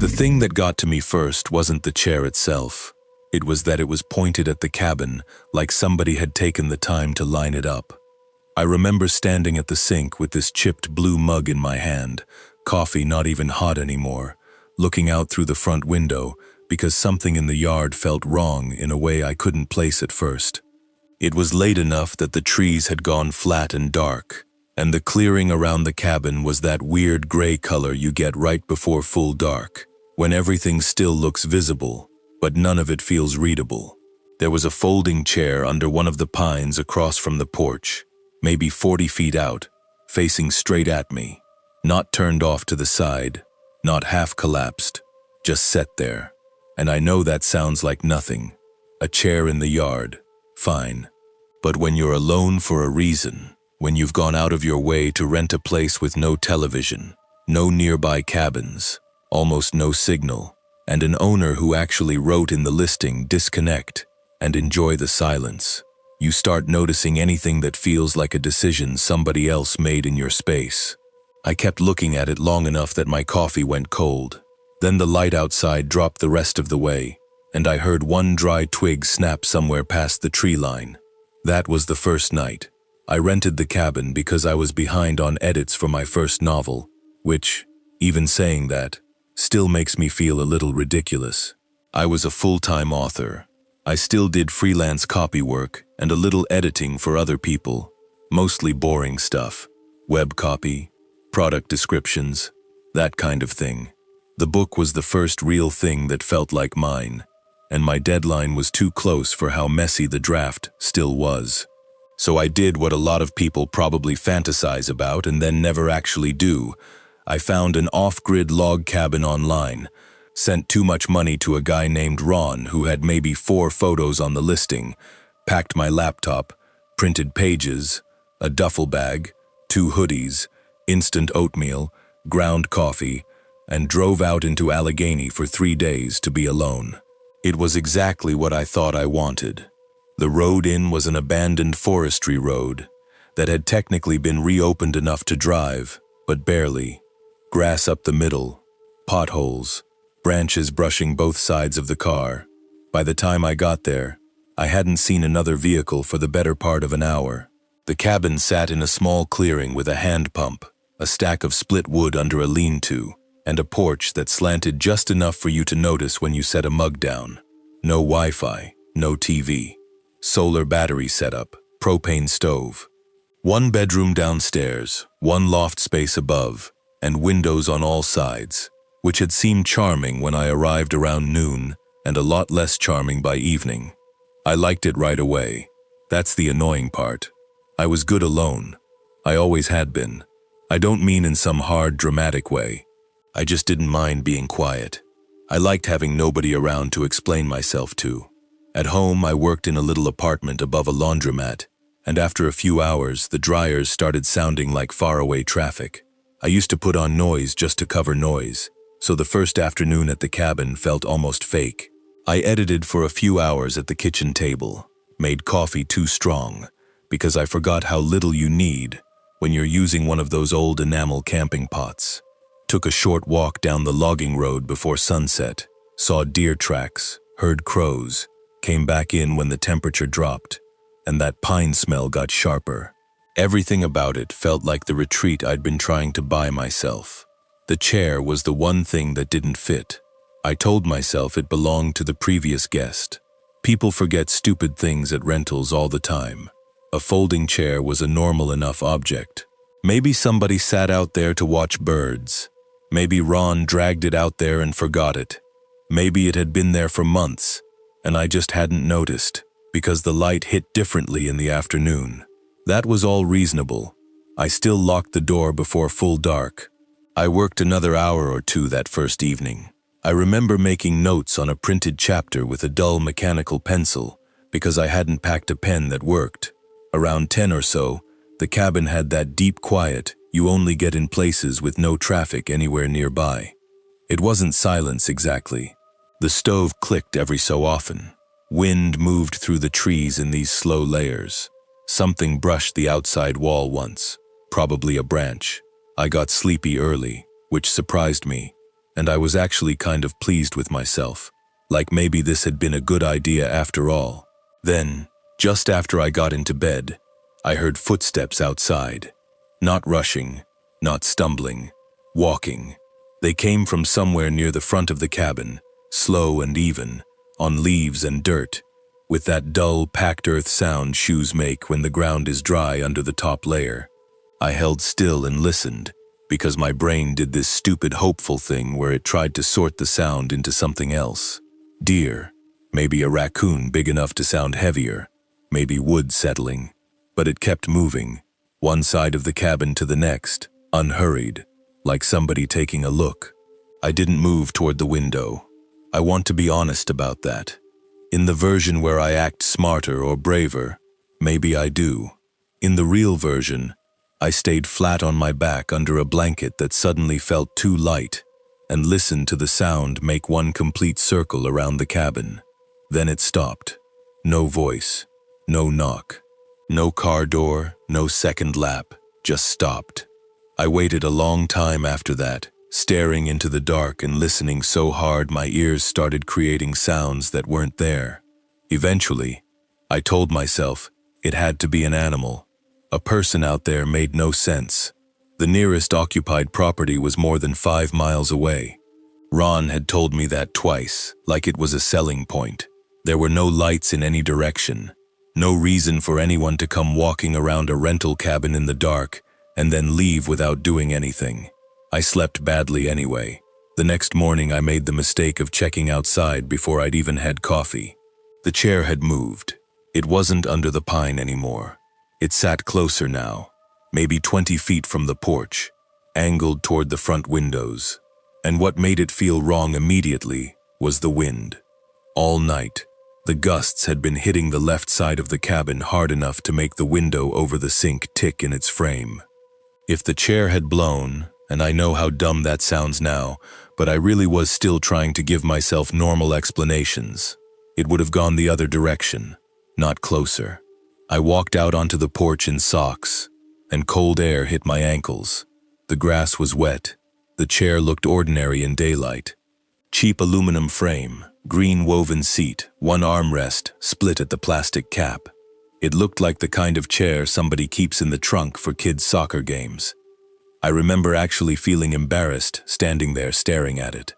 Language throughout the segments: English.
The thing that got to me first wasn't the chair itself. It was that it was pointed at the cabin, like somebody had taken the time to line it up. I remember standing at the sink with this chipped blue mug in my hand, coffee not even hot anymore, looking out through the front window because something in the yard felt wrong in a way I couldn't place at first. It was late enough that the trees had gone flat and dark, and the clearing around the cabin was that weird gray color you get right before full dark, when everything still looks visible, but none of it feels readable. There was a folding chair under one of the pines across from the porch, maybe 40 feet out, facing straight at me, not turned off to the side, not half collapsed, just set there. And I know that sounds like nothing. A chair in the yard, fine. But when you're alone for a reason, when you've gone out of your way to rent a place with no television, no nearby cabins, almost no signal, and an owner who actually wrote in the listing, disconnect and enjoy the silence, you start noticing anything that feels like a decision somebody else made in your space. I kept looking at it long enough that my coffee went cold. Then the light outside dropped the rest of the way, and I heard one dry twig snap somewhere past the tree line. That was the first night. I rented the cabin because I was behind on edits for my first novel, which, even saying that, still makes me feel a little ridiculous. I was a full-time author. I still did freelance copy work and a little editing for other people, mostly boring stuff, web copy, product descriptions, that kind of thing. The book was the first real thing that felt like mine, and my deadline was too close for how messy the draft still was. So I did what a lot of people probably fantasize about and then never actually do. I found an off-grid log cabin online, sent too much money to a guy named Ron who had maybe 4 photos on the listing, packed my laptop, printed pages, a duffel bag, 2 hoodies, instant oatmeal, ground coffee, and drove out into Allegheny for 3 days to be alone. It was exactly what I thought I wanted. The road in was an abandoned forestry road that had technically been reopened enough to drive, but barely. Grass up the middle, potholes, branches brushing both sides of the car. By the time I got there, I hadn't seen another vehicle for the better part of an hour. The cabin sat in a small clearing with a hand pump, a stack of split wood under a lean-to, and a porch that slanted just enough for you to notice when you set a mug down. No Wi-Fi, no TV. Solar battery setup, propane stove. 1 bedroom downstairs, 1 loft space above, and windows on all sides, which had seemed charming when I arrived around noon and a lot less charming by evening. I liked it right away. That's the annoying part. I was good alone. I always had been. I don't mean in some hard, dramatic way. I just didn't mind being quiet. I liked having nobody around to explain myself to. At home, I worked in a little apartment above a laundromat, and after a few hours, the dryers started sounding like faraway traffic. I used to put on noise just to cover noise, so the first afternoon at the cabin felt almost fake. I edited for a few hours at the kitchen table, made coffee too strong, because I forgot how little you need when you're using one of those old enamel camping pots. Took a short walk down the logging road before sunset, saw deer tracks, heard crows, came back in when the temperature dropped, and that pine smell got sharper. Everything about it felt like the retreat I'd been trying to buy myself. The chair was the one thing that didn't fit. I told myself it belonged to the previous guest. People forget stupid things at rentals all the time. A folding chair was a normal enough object. Maybe somebody sat out there to watch birds. Maybe Ron dragged it out there and forgot it. Maybe it had been there for months, and I just hadn't noticed, because the light hit differently in the afternoon. That was all reasonable. I still locked the door before full dark. I worked another hour or 2 that first evening. I remember making notes on a printed chapter with a dull mechanical pencil, because I hadn't packed a pen that worked. Around 10 or so, the cabin had that deep quiet you only get in places with no traffic anywhere nearby. It wasn't silence exactly. The stove clicked every so often. Wind moved through the trees in these slow layers. Something brushed the outside wall once, probably a branch. I got sleepy early, which surprised me. and I was actually kind of pleased with myself, like maybe this had been a good idea after all. Then, just after I got into bed, I heard footsteps outside. Not rushing, not stumbling, walking. They came from somewhere near the front of the cabin, slow and even, on leaves and dirt, with that dull, packed earth sound shoes make when the ground is dry under the top layer. I held still and listened, because my brain did this stupid hopeful thing where it tried to sort the sound into something else. Deer, maybe a raccoon big enough to sound heavier, maybe wood settling. But it kept moving, one side of the cabin to the next, unhurried, like somebody taking a look. I didn't move toward the window. I want to be honest about that. In the version where I act smarter or braver, maybe I do. In the real version, I stayed flat on my back under a blanket that suddenly felt too light, and listened to the sound make one complete circle around the cabin. Then it stopped. No voice, no knock. No car door, no second lap, just stopped. I waited a long time after that, staring into the dark and listening so hard my ears started creating sounds that weren't there. Eventually, I told myself it had to be an animal. A person out there made no sense. The nearest occupied property was more than 5 miles away. Ron had told me that twice, like it was a selling point. There were no lights in any direction. No reason for anyone to come walking around a rental cabin in the dark and then leave without doing anything. I slept badly anyway. The next morning I made the mistake of checking outside before I'd even had coffee. The chair had moved. It wasn't under the pine anymore. It sat closer now, maybe 20 feet from the porch, angled toward the front windows. And what made it feel wrong immediately was the wind. All night, the gusts had been hitting the left side of the cabin hard enough to make the window over the sink tick in its frame. If the chair had blown, and I know how dumb that sounds now, but I really was still trying to give myself normal explanations, it would have gone the other direction, not closer. I walked out onto the porch in socks, and cold air hit my ankles. The grass was wet. The chair looked ordinary in daylight. Cheap aluminum frame, green woven seat, one armrest, split at the plastic cap. It looked like the kind of chair somebody keeps in the trunk for kids' soccer games. I remember actually feeling embarrassed standing there staring at it.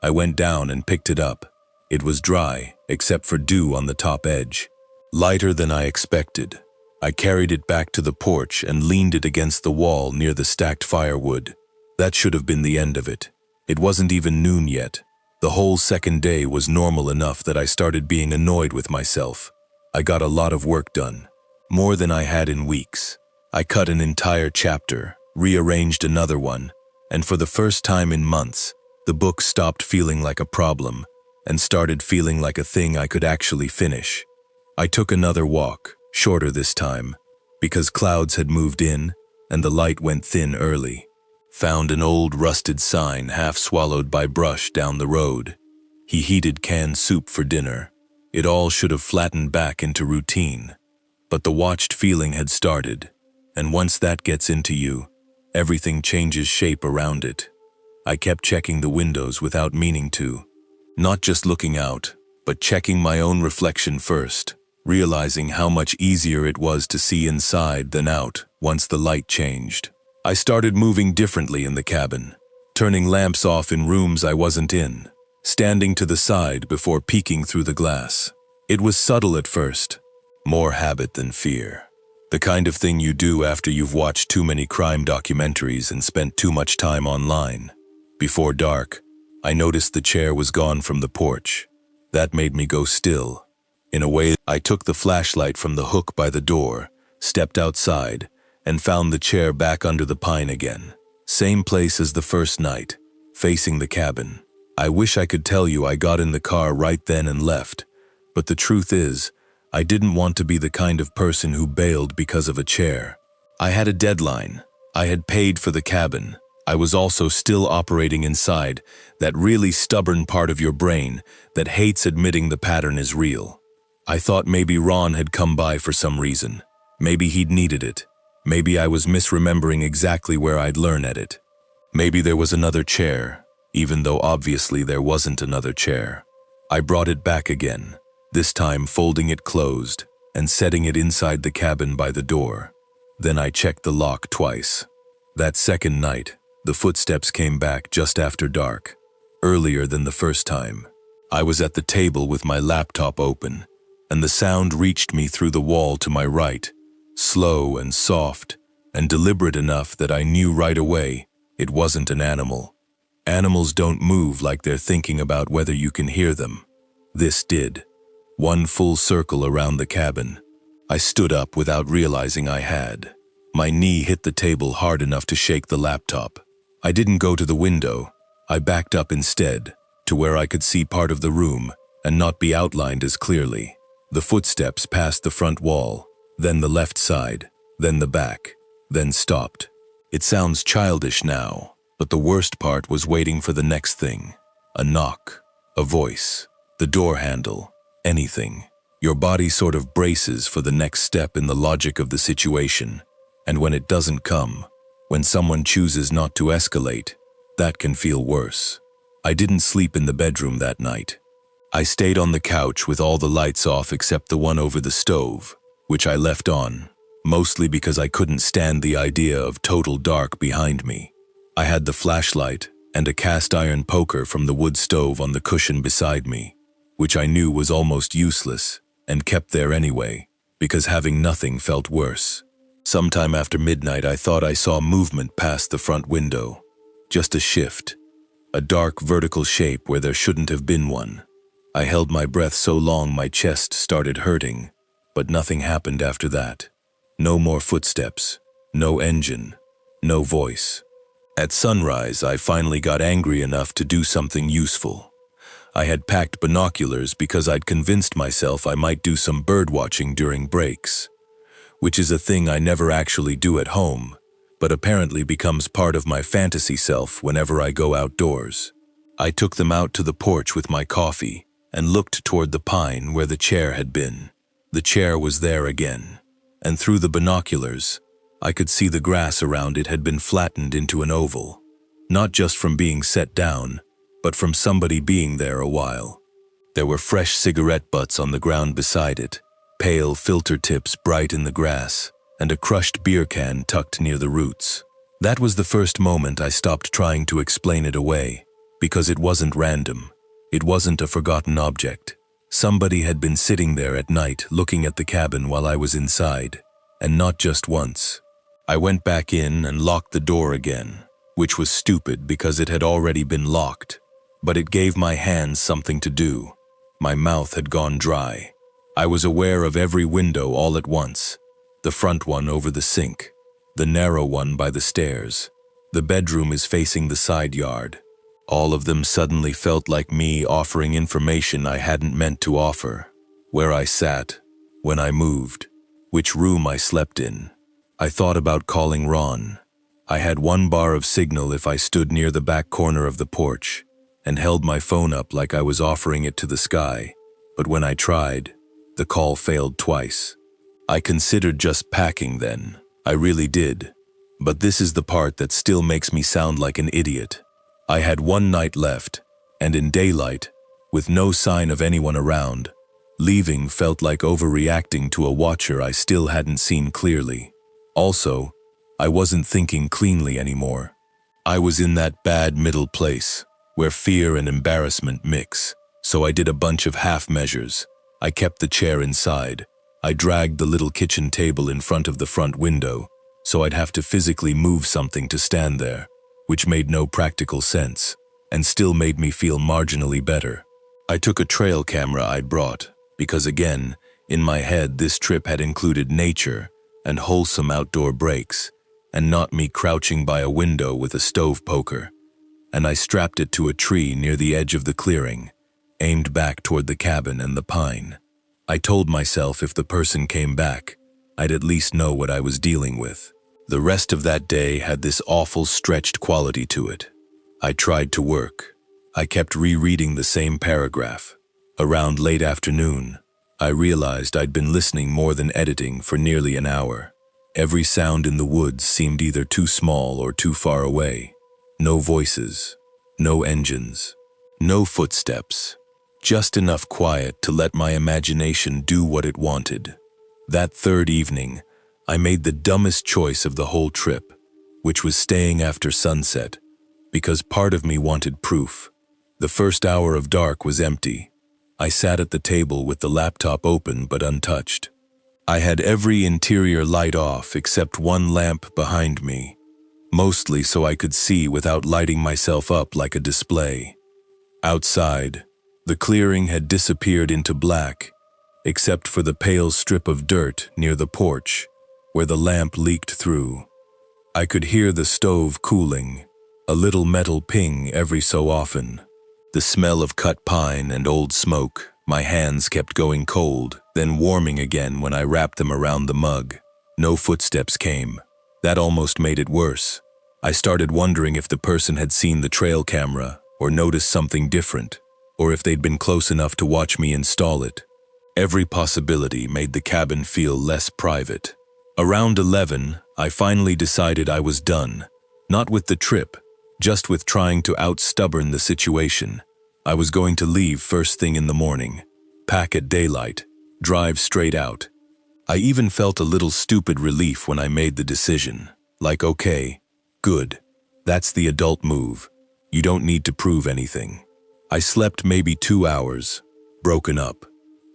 I went down and picked it up. It was dry, except for dew on the top edge. Lighter than I expected. I carried it back to the porch and leaned it against the wall near the stacked firewood. That should have been the end of it. It wasn't even noon yet. The whole second day was normal enough that I started being annoyed with myself. I got a lot of work done, more than I had in weeks. I cut an entire chapter, rearranged another one, and for the first time in months, the book stopped feeling like a problem and started feeling like a thing I could actually finish. I took another walk, shorter this time, because clouds had moved in and the light went thin early. Found an old rusted sign half swallowed by brush down the road. He heated canned soup for dinner. It all should have flattened back into routine. But the watched feeling had started, and once that gets into you, everything changes shape around it. I kept checking the windows without meaning to. Not just looking out, but checking my own reflection first, realizing how much easier it was to see inside than out once the light changed. I started moving differently in the cabin, turning lamps off in rooms I wasn't in, standing to the side before peeking through the glass. It was subtle at first, more habit than fear. The kind of thing you do after you've watched too many crime documentaries and spent too much time online. Before dark, I noticed the chair was gone from the porch. That made me go still. In a way, I took the flashlight from the hook by the door, stepped outside, and found the chair back under the pine again. Same place as the first night, facing the cabin. I wish I could tell you I got in the car right then and left, but the truth is, I didn't want to be the kind of person who bailed because of a chair. I had a deadline. I had paid for the cabin. I was also still operating inside that really stubborn part of your brain that hates admitting the pattern is real. I thought maybe Ron had come by for some reason. Maybe he'd needed it. Maybe I was misremembering exactly where I'd learn at it. Maybe there was another chair, even though obviously there wasn't another chair. I brought it back again, this time folding it closed and setting it inside the cabin by the door. Then I checked the lock twice. That second night, the footsteps came back just after dark, earlier than the first time. I was at the table with my laptop open, and the sound reached me through the wall to my right, slow and soft, and deliberate enough that I knew right away it wasn't an animal. Animals don't move like they're thinking about whether you can hear them. This did. One full circle around the cabin. I stood up without realizing I had. My knee hit the table hard enough to shake the laptop. I didn't go to the window. I backed up instead, to where I could see part of the room and not be outlined as clearly. The footsteps passed the front wall, then the left side, then the back, then stopped. It sounds childish now, but the worst part was waiting for the next thing. A knock, a voice, the door handle, anything. Your body sort of braces for the next step in the logic of the situation, and when it doesn't come, when someone chooses not to escalate, that can feel worse. I didn't sleep in the bedroom that night. I stayed on the couch with all the lights off except the one over the stove, which I left on, mostly because I couldn't stand the idea of total dark behind me. I had the flashlight and a cast iron poker from the wood stove on the cushion beside me, which I knew was almost useless and kept there anyway, because having nothing felt worse. Sometime after midnight, I thought I saw movement past the front window. Just a shift, a dark vertical shape where there shouldn't have been one. I held my breath so long my chest started hurting, but nothing happened after that. No more footsteps, no engine, no voice. At sunrise, I finally got angry enough to do something useful. I had packed binoculars because I'd convinced myself I might do some bird watching during breaks, which is a thing I never actually do at home, but apparently becomes part of my fantasy self whenever I go outdoors. I took them out to the porch with my coffee and looked toward the pine where the chair had been. The chair was there again, and through the binoculars, I could see the grass around it had been flattened into an oval, not just from being set down, but from somebody being there a while. There were fresh cigarette butts on the ground beside it, pale filter tips bright in the grass, and a crushed beer can tucked near the roots. That was the first moment I stopped trying to explain it away, because it wasn't random. It wasn't a forgotten object. Somebody had been sitting there at night looking at the cabin while I was inside, and not just once. I went back in and locked the door again, which was stupid because it had already been locked, but it gave my hands something to do. My mouth had gone dry. I was aware of every window all at once. The front one over the sink, the narrow one by the stairs. The bedroom is facing the side yard. All of them suddenly felt like me offering information I hadn't meant to offer. Where I sat, when I moved, which room I slept in. I thought about calling Ron. I had 1 bar of signal if I stood near the back corner of the porch and held my phone up like I was offering it to the sky, but when I tried, the call failed twice. I considered just packing then. I really did. But this is the part that still makes me sound like an idiot. I had 1 night left, and in daylight, with no sign of anyone around, leaving felt like overreacting to a watcher I still hadn't seen clearly. Also, I wasn't thinking cleanly anymore. I was in that bad middle place, where fear and embarrassment mix, so I did a bunch of half measures. I kept the chair inside. I dragged the little kitchen table in front of the front window, so I'd have to physically move something to stand there, which made no practical sense, and still made me feel marginally better. I took a trail camera I'd brought, because again, in my head this trip had included nature and wholesome outdoor breaks, and not me crouching by a window with a stove poker. And I strapped it to a tree near the edge of the clearing, aimed back toward the cabin and the pine. I told myself if the person came back, I'd at least know what I was dealing with. The rest of that day had this awful stretched quality to it. I tried to work. I kept rereading the same paragraph. Around late afternoon, I realized I'd been listening more than editing for nearly an hour. Every sound in the woods seemed either too small or too far away. No voices, No engines. No footsteps. Just enough quiet to let my imagination do what it wanted. That third evening, I made the dumbest choice of the whole trip, which was staying after sunset, because part of me wanted proof. The first hour of dark was empty. I sat at the table with the laptop open but untouched. I had every interior light off except one lamp behind me, mostly so I could see without lighting myself up like a display. Outside, the clearing had disappeared into black, except for the pale strip of dirt near the porch, where the lamp leaked through. I could hear the stove cooling, a little metal ping every so often. The smell of cut pine and old smoke. My hands kept going cold, then warming again when I wrapped them around the mug. No footsteps came. That almost made it worse. I started wondering if the person had seen the trail camera, or noticed something different, or if they'd been close enough to watch me install it. Every possibility made the cabin feel less private. Around 11, I finally decided I was done. Not with the trip, just with trying to out-stubborn the situation. I was going to leave first thing in the morning, pack at daylight, drive straight out. I even felt a little stupid relief when I made the decision. Like, okay, good. That's the adult move. You don't need to prove anything. I slept maybe 2 hours, broken up.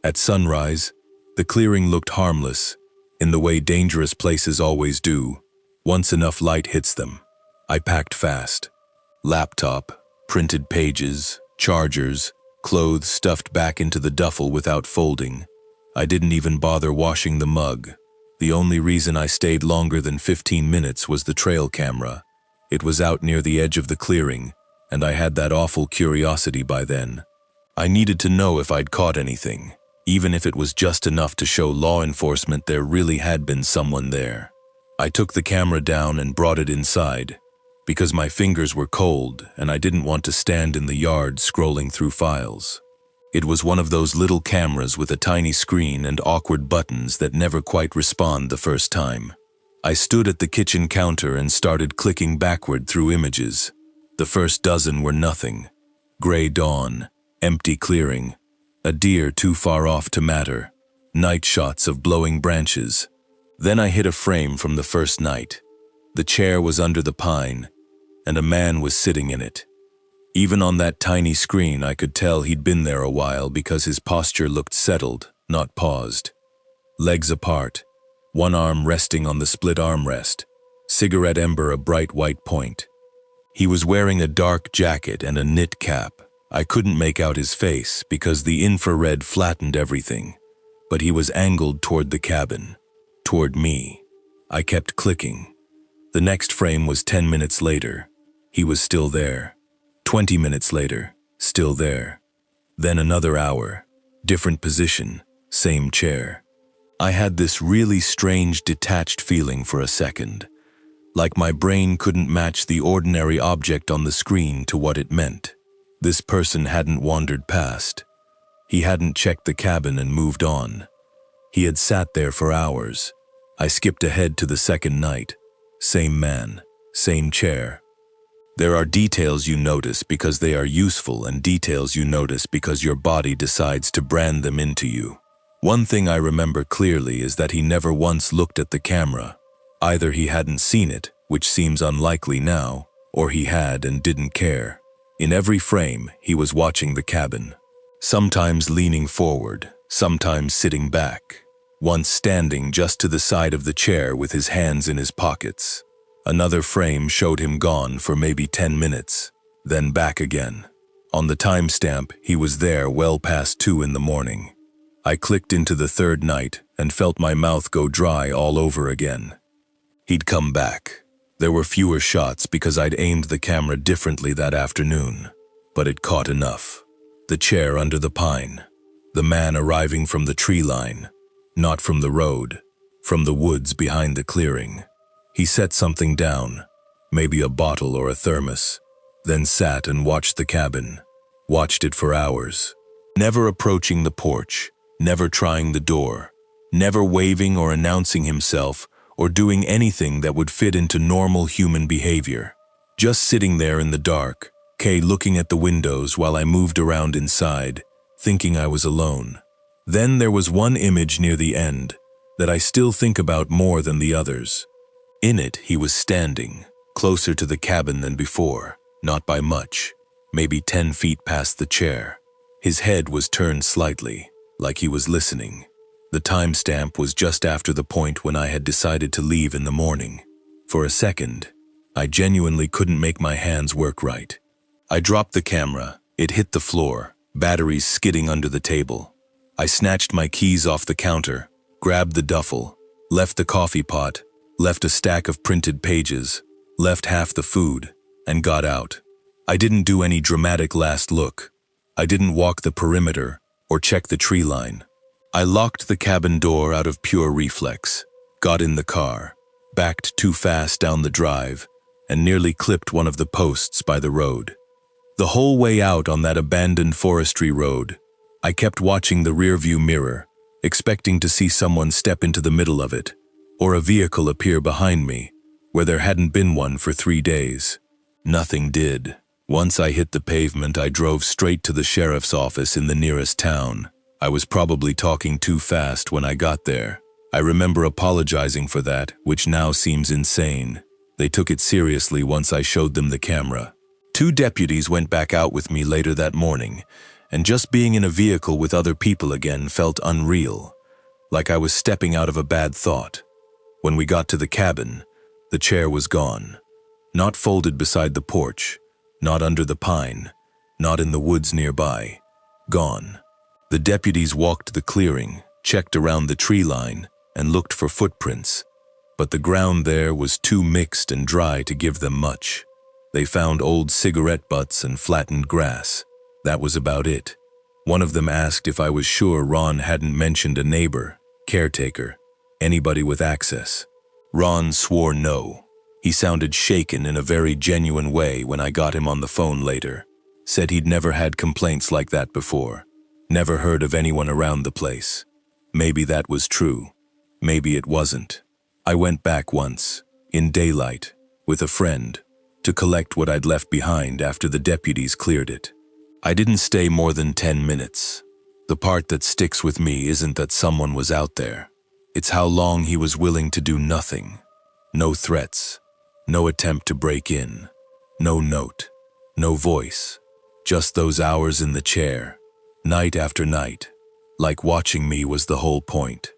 At sunrise, the clearing looked harmless, in the way dangerous places always do, once enough light hits them. I packed fast. Laptop, printed pages, chargers, clothes stuffed back into the duffel without folding. I didn't even bother washing the mug. The only reason I stayed longer than 15 minutes was the trail camera. It was out near the edge of the clearing, and I had that awful curiosity by then. I needed to know if I'd caught anything, even if it was just enough to show law enforcement there really had been someone there. I took the camera down and brought it inside, because my fingers were cold and I didn't want to stand in the yard scrolling through files. It was one of those little cameras with a tiny screen and awkward buttons that never quite respond the first time. I stood at the kitchen counter and started clicking backward through images. The first dozen were nothing. Gray dawn, empty clearing, a deer too far off to matter, night shots of blowing branches. Then I hit a frame from the first night. The chair was under the pine, and a man was sitting in it. Even on that tiny screen, I could tell he'd been there a while because his posture looked settled, not paused. Legs apart, one arm resting on the split armrest, cigarette ember a bright white point. He was wearing a dark jacket and a knit cap. I couldn't make out his face because the infrared flattened everything, but he was angled toward the cabin, toward me. I kept clicking. The next frame was 10 minutes later. He was still there. 20 minutes later, still there. Then another hour, different position, same chair. I had this really strange detached feeling for a second, like my brain couldn't match the ordinary object on the screen to what it meant. This person hadn't wandered past. He hadn't checked the cabin and moved on. He had sat there for hours. I skipped ahead to the second night. Same man, same chair. There are details you notice because they are useful and details you notice because your body decides to brand them into you. One thing I remember clearly is that he never once looked at the camera. Either he hadn't seen it, which seems unlikely now, or he had and didn't care. In every frame, he was watching the cabin. Sometimes leaning forward, sometimes sitting back. Once standing just to the side of the chair with his hands in his pockets. Another frame showed him gone for maybe 10 minutes, then back again. On the timestamp, he was there well past 2 in the morning. I clicked into the third night and felt my mouth go dry all over again. He'd come back. There were fewer shots because I'd aimed the camera differently that afternoon, but it caught enough. The chair under the pine. The man arriving from the tree line. Not from the road, from the woods behind the clearing. He set something down, maybe a bottle or a thermos, then sat and watched the cabin. Watched it for hours. Never approaching the porch, never trying the door, never waving or announcing himself or doing anything that would fit into normal human behavior. Just sitting there in the dark, looking at the windows while I moved around inside, thinking I was alone. Then there was one image near the end that I still think about more than the others. In it, he was standing, closer to the cabin than before, not by much, maybe 10 feet past the chair. His head was turned slightly, like he was listening. The timestamp was just after the point when I had decided to leave in the morning. For a second, I genuinely couldn't make my hands work right. I dropped the camera, it hit the floor, batteries skidding under the table. I snatched my keys off the counter, grabbed the duffel, left the coffee pot, left a stack of printed pages, left half the food, and got out. I didn't do any dramatic last look. I didn't walk the perimeter or check the tree line. I locked the cabin door out of pure reflex, got in the car, backed too fast down the drive, and nearly clipped one of the posts by the road. The whole way out on that abandoned forestry road, I kept watching the rearview mirror, expecting to see someone step into the middle of it, or a vehicle appear behind me, where there hadn't been one for 3 days. Nothing did. Once I hit the pavement, I drove straight to the sheriff's office in the nearest town. I was probably talking too fast when I got there. I remember apologizing for that, which now seems insane. They took it seriously once I showed them the camera. 2 deputies went back out with me later that morning, and just being in a vehicle with other people again felt unreal, like I was stepping out of a bad thought. When we got to the cabin, the chair was gone. Not folded beside the porch, not under the pine, not in the woods nearby. Gone. The deputies walked the clearing, checked around the tree line, and looked for footprints, but the ground there was too mixed and dry to give them much. They found old cigarette butts and flattened grass. That was about it. One of them asked if I was sure Ron hadn't mentioned a neighbor, caretaker, anybody with access. Ron swore no. He sounded shaken in a very genuine way when I got him on the phone later. Said he'd never had complaints like that before. Never heard of anyone around the place. Maybe that was true. Maybe it wasn't. I went back once, in daylight, with a friend, to collect what I'd left behind after the deputies cleared it. I didn't stay more than 10 minutes. The part that sticks with me isn't that someone was out there. It's how long he was willing to do nothing. No threats. No attempt to break in. No note. No voice. Just those hours in the chair, night after night. Like watching me was the whole point.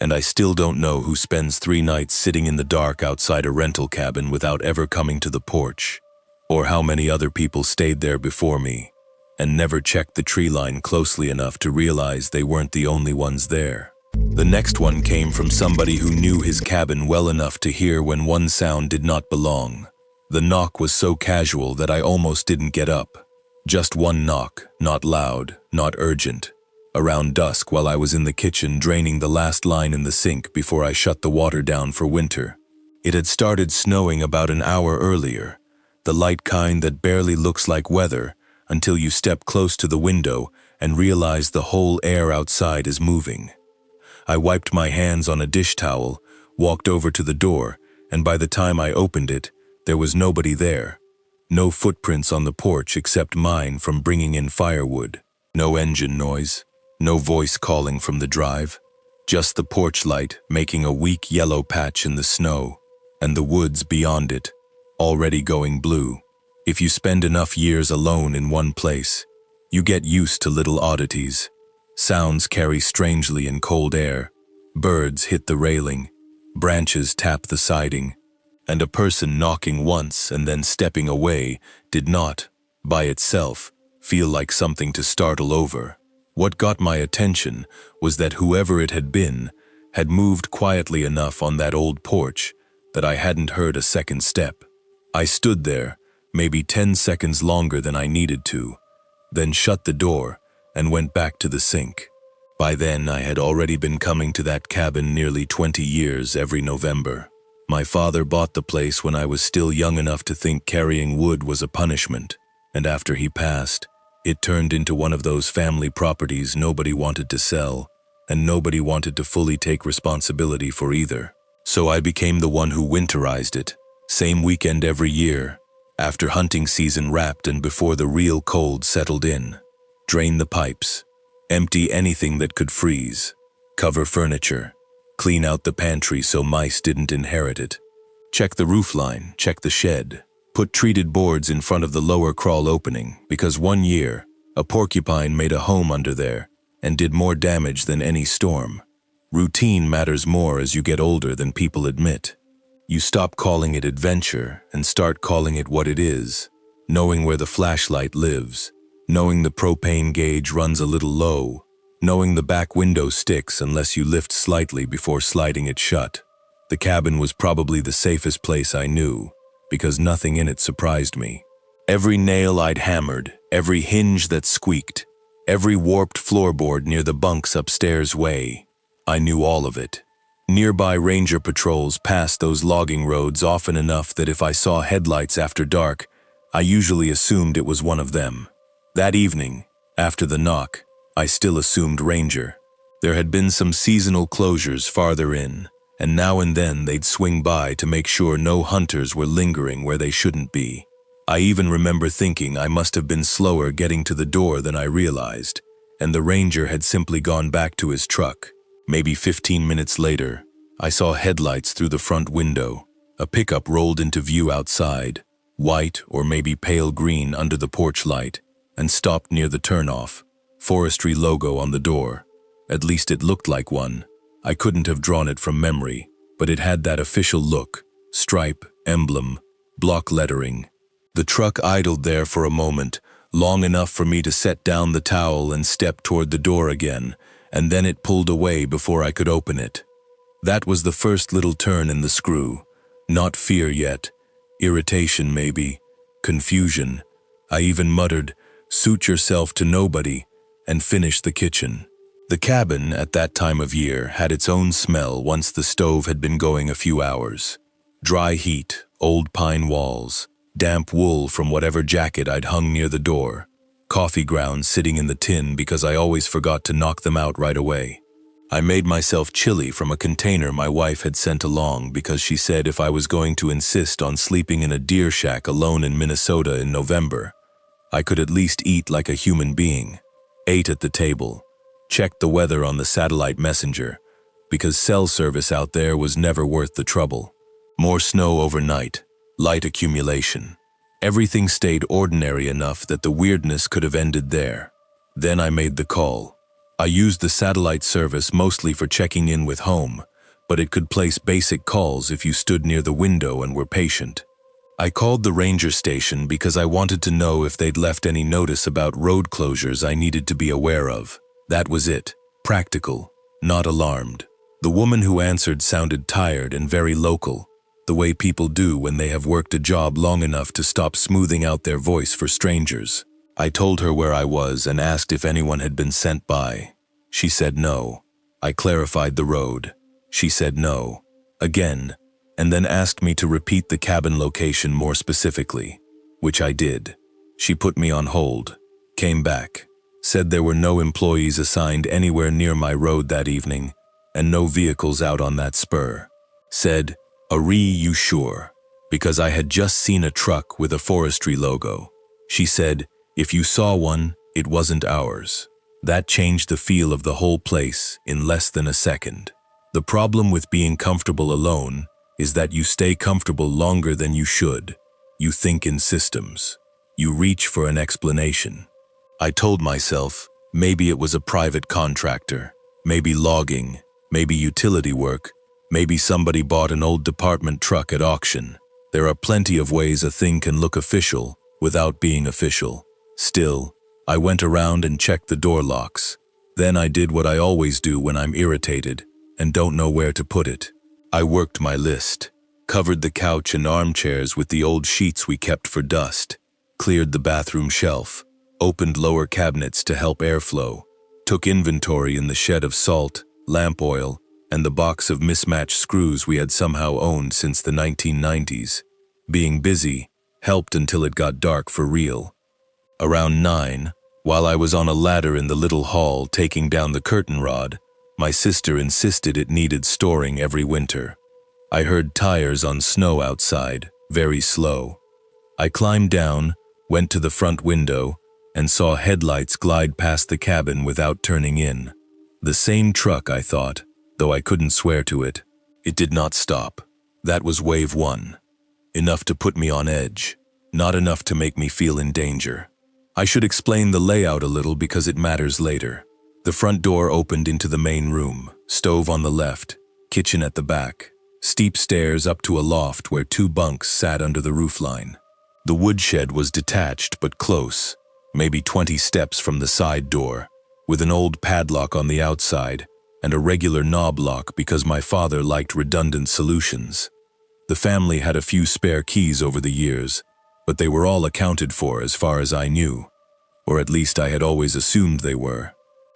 And I still don't know who spends 3 nights sitting in the dark outside a rental cabin without ever coming to the porch, or how many other people stayed there before me and never checked the tree line closely enough to realize they weren't the only ones there. The next one came from somebody who knew his cabin well enough to hear when one sound did not belong. The knock was so casual that I almost didn't get up. Just one knock, not loud, not urgent. Around dusk while I was in the kitchen draining the last line in the sink before I shut the water down for winter. It had started snowing about an hour earlier, the light kind that barely looks like weather until you step close to the window and realize the whole air outside is moving. I wiped my hands on a dish towel, walked over to the door, and by the time I opened it, there was nobody there. No footprints on the porch except mine from bringing in firewood. No engine noise. No voice calling from the drive. Just the porch light making a weak yellow patch in the snow, and the woods beyond it, already going blue. If you spend enough years alone in one place, you get used to little oddities. Sounds carry strangely in cold air. Birds hit the railing, branches tap the siding, and a person knocking once and then stepping away did not, by itself, feel like something to startle over. What got my attention was that whoever it had been had moved quietly enough on that old porch that I hadn't heard a second step. I stood there, maybe 10 seconds longer than I needed to, then shut the door and went back to the sink. By then, I had already been coming to that cabin nearly 20 years every November. My father bought the place when I was still young enough to think carrying wood was a punishment, and after he passed, it turned into one of those family properties nobody wanted to sell, and nobody wanted to fully take responsibility for either. So I became the one who winterized it, same weekend every year, After hunting season wrapped and before the real cold settled in. Drain the pipes. Empty anything that could freeze. Cover furniture. Clean out the pantry so mice didn't inherit it. Check the roofline, check the shed. Put treated boards in front of the lower crawl opening because one year, a porcupine made a home under there and did more damage than any storm. Routine matters more as you get older than people admit. You stop calling it adventure and start calling it what it is, knowing where the flashlight lives, knowing the propane gauge runs a little low, knowing the back window sticks unless you lift slightly before sliding it shut. The cabin was probably the safest place I knew, because nothing in it surprised me. Every nail I'd hammered, every hinge that squeaked, every warped floorboard near the bunks upstairs way, I knew all of it. Nearby ranger patrols passed those logging roads often enough that if I saw headlights after dark, I usually assumed it was one of them. That evening, after the knock, I still assumed ranger. There had been some seasonal closures farther in, and now and then they'd swing by to make sure no hunters were lingering where they shouldn't be. I even remember thinking I must have been slower getting to the door than I realized, and the ranger had simply gone back to his truck. Maybe 15 minutes later, I saw headlights through the front window. A pickup rolled into view outside, white or maybe pale green under the porch light, and stopped near the turnoff. Forestry logo on the door. At least it looked like one. I couldn't have drawn it from memory, but it had that official look. Stripe, emblem, block lettering. The truck idled there for a moment, long enough for me to set down the towel and step toward the door again, and then it pulled away before I could open it. That was the first little turn in the screw. Not fear yet. Irritation maybe. Confusion. I even muttered, "Suit yourself to nobody," and finished the kitchen. The cabin, at that time of year, had its own smell once the stove had been going a few hours. Dry heat, old pine walls, damp wool from whatever jacket I'd hung near the door, coffee grounds sitting in the tin because I always forgot to knock them out right away. I made myself chili from a container my wife had sent along because she said if I was going to insist on sleeping in a deer shack alone in Minnesota in November, I could at least eat like a human being. Ate at the table. Checked the weather on the satellite messenger, because cell service out there was never worth the trouble. More snow overnight, light accumulation. Everything stayed ordinary enough that the weirdness could have ended there. Then I made the call. I used the satellite service mostly for checking in with home, but it could place basic calls if you stood near the window and were patient. I called the ranger station because I wanted to know if they'd left any notice about road closures I needed to be aware of. That was it. Practical, not alarmed. The woman who answered sounded tired and very local, the way people do when they have worked a job long enough to stop smoothing out their voice for strangers. I told her where I was and asked if anyone had been sent by. She said no. I clarified the road. She said no. Again, and then asked me to repeat the cabin location more specifically, which I did. She put me on hold, came back. Said there were no employees assigned anywhere near my road that evening, and no vehicles out on that spur. Said, you sure? Because I had just seen a truck with a forestry logo. She said, if you saw one, it wasn't ours. That changed the feel of the whole place in less than a second. The problem with being comfortable alone is that you stay comfortable longer than you should. You think in systems. You reach for an explanation. I told myself, maybe it was a private contractor, maybe logging, maybe utility work, maybe somebody bought an old department truck at auction. There are plenty of ways a thing can look official without being official. Still, I went around and checked the door locks. Then I did what I always do when I'm irritated and don't know where to put it. I worked my list, covered the couch and armchairs with the old sheets we kept for dust, cleared the bathroom shelf, opened lower cabinets to help airflow, took inventory in the shed of salt, lamp oil, and the box of mismatched screws we had somehow owned since the 1990s. Being busy helped until it got dark for real. Around 9, while I was on a ladder in the little hall taking down the curtain rod, my sister insisted it needed storing every winter. I heard tires on snow outside, very slow. I climbed down, went to the front window, and saw headlights glide past the cabin without turning in. The same truck, I thought, though I couldn't swear to it. It did not stop. That was wave one. Enough to put me on edge, not enough to make me feel in danger. I should explain the layout a little because it matters later. The front door opened into the main room, stove on the left, kitchen at the back, steep stairs up to a loft where 2 bunks sat under the roofline. The woodshed was detached but close, maybe 20 steps from the side door, with an old padlock on the outside and a regular knob lock because my father liked redundant solutions. The family had a few spare keys over the years, but they were all accounted for as far as I knew, or at least I had always assumed they were.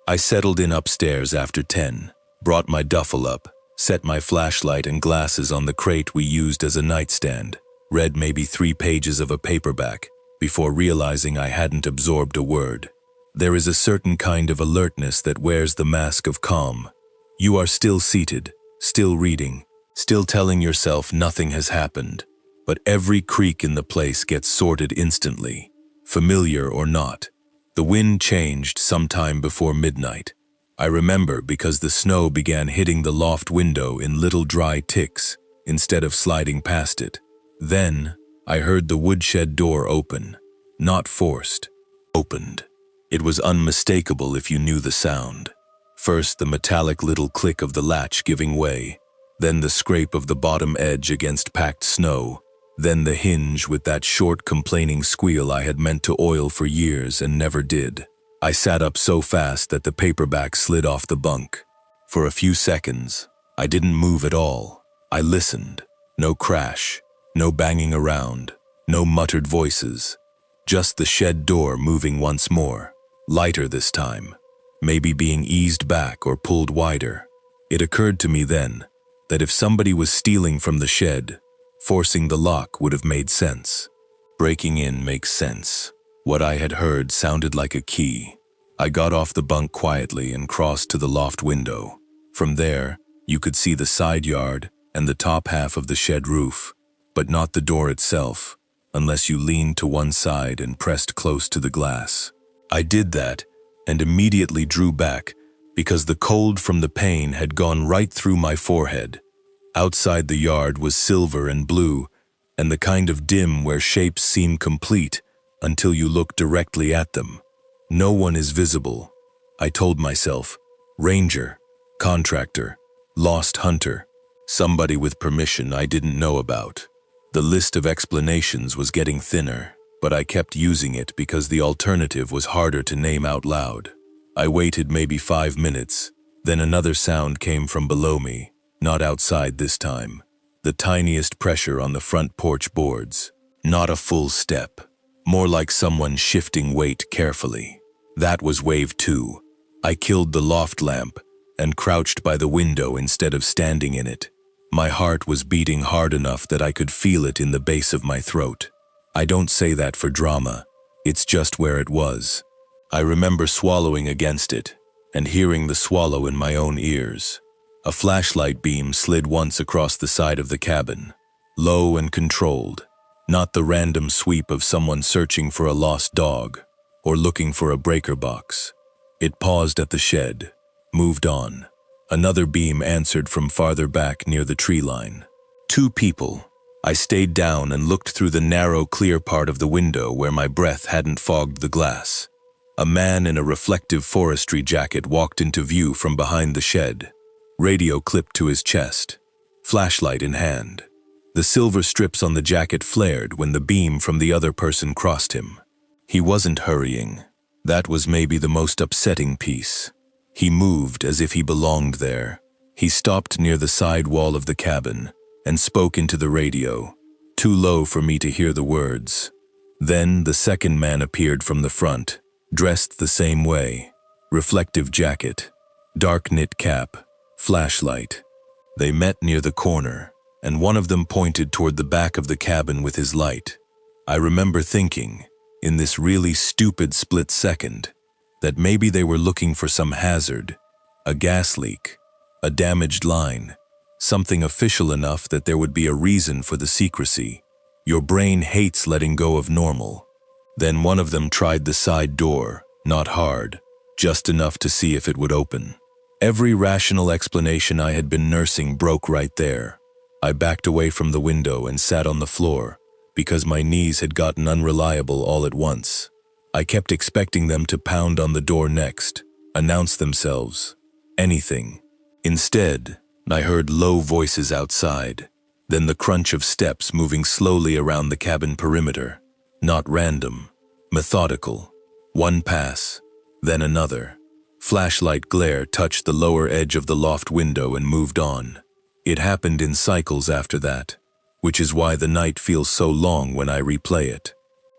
I settled in upstairs after 10, brought my duffel up, set my flashlight and glasses on the crate we used as a nightstand, read maybe 3 pages of a paperback before realizing I hadn't absorbed a word. There is a certain kind of alertness that wears the mask of calm. You are still seated, still reading, still telling yourself nothing has happened, but every creak in the place gets sorted instantly, familiar or not. The wind changed sometime before midnight. I remember because the snow began hitting the loft window in little dry ticks instead of sliding past it. Then I heard the woodshed door open, not forced, opened. It was unmistakable if you knew the sound. First the metallic little click of the latch giving way, then the scrape of the bottom edge against packed snow, then the hinge with that short complaining squeal I had meant to oil for years and never did. I sat up so fast that the paperback slid off the bunk. For a few seconds, I didn't move at all. I listened. No crash, no banging around, no muttered voices. Just the shed door moving once more, lighter this time, maybe being eased back or pulled wider. It occurred to me then that if somebody was stealing from the shed, forcing the lock would have made sense. Breaking in makes sense. What I had heard sounded like a key. I got off the bunk quietly and crossed to the loft window. From there, you could see the side yard and the top half of the shed roof, but not the door itself, unless you leaned to one side and pressed close to the glass. I did that and immediately drew back because the cold from the pane had gone right through my forehead. Outside the yard was silver and blue, and the kind of dim where shapes seem complete until you look directly at them. No one is visible, I told myself. Ranger, contractor, lost hunter, somebody with permission I didn't know about. The list of explanations was getting thinner, but I kept using it because the alternative was harder to name out loud. I waited maybe 5 minutes, then another sound came from below me. Not outside this time. The tiniest pressure on the front porch boards. Not a full step. More like someone shifting weight carefully. That was wave 2. I killed the loft lamp and crouched by the window instead of standing in it. My heart was beating hard enough that I could feel it in the base of my throat. I don't say that for drama. It's just where it was. I remember swallowing against it and hearing the swallow in my own ears. A flashlight beam slid once across the side of the cabin, low and controlled, not the random sweep of someone searching for a lost dog or looking for a breaker box. It paused at the shed, moved on. Another beam answered from farther back near the tree line. 2 people. I stayed down and looked through the narrow, clear part of the window where my breath hadn't fogged the glass. A man in a reflective forestry jacket walked into view from behind the shed. Radio clipped to his chest, flashlight in hand. The silver strips on the jacket flared when the beam from the other person crossed him. He wasn't hurrying. That was maybe the most upsetting piece. He moved as if he belonged there. He stopped near the side wall of the cabin and spoke into the radio, too low for me to hear the words. Then the second man appeared from the front, dressed the same way. Reflective jacket, dark knit cap, flashlight. They met near the corner, and one of them pointed toward the back of the cabin with his light. I remember thinking, in this really stupid split second, that maybe they were looking for some hazard, a gas leak, a damaged line, something official enough that there would be a reason for the secrecy. Your brain hates letting go of normal. Then one of them tried the side door, not hard, just enough to see if it would open. Every rational explanation I had been nursing broke right there. I backed away from the window and sat on the floor, because my knees had gotten unreliable all at once. I kept expecting them to pound on the door next, announce themselves, anything. Instead, I heard low voices outside, then the crunch of steps moving slowly around the cabin perimeter. Not random, methodical. One pass, then another. Flashlight glare touched the lower edge of the loft window and moved on. It happened in cycles after that, which is why the night feels so long when I replay it.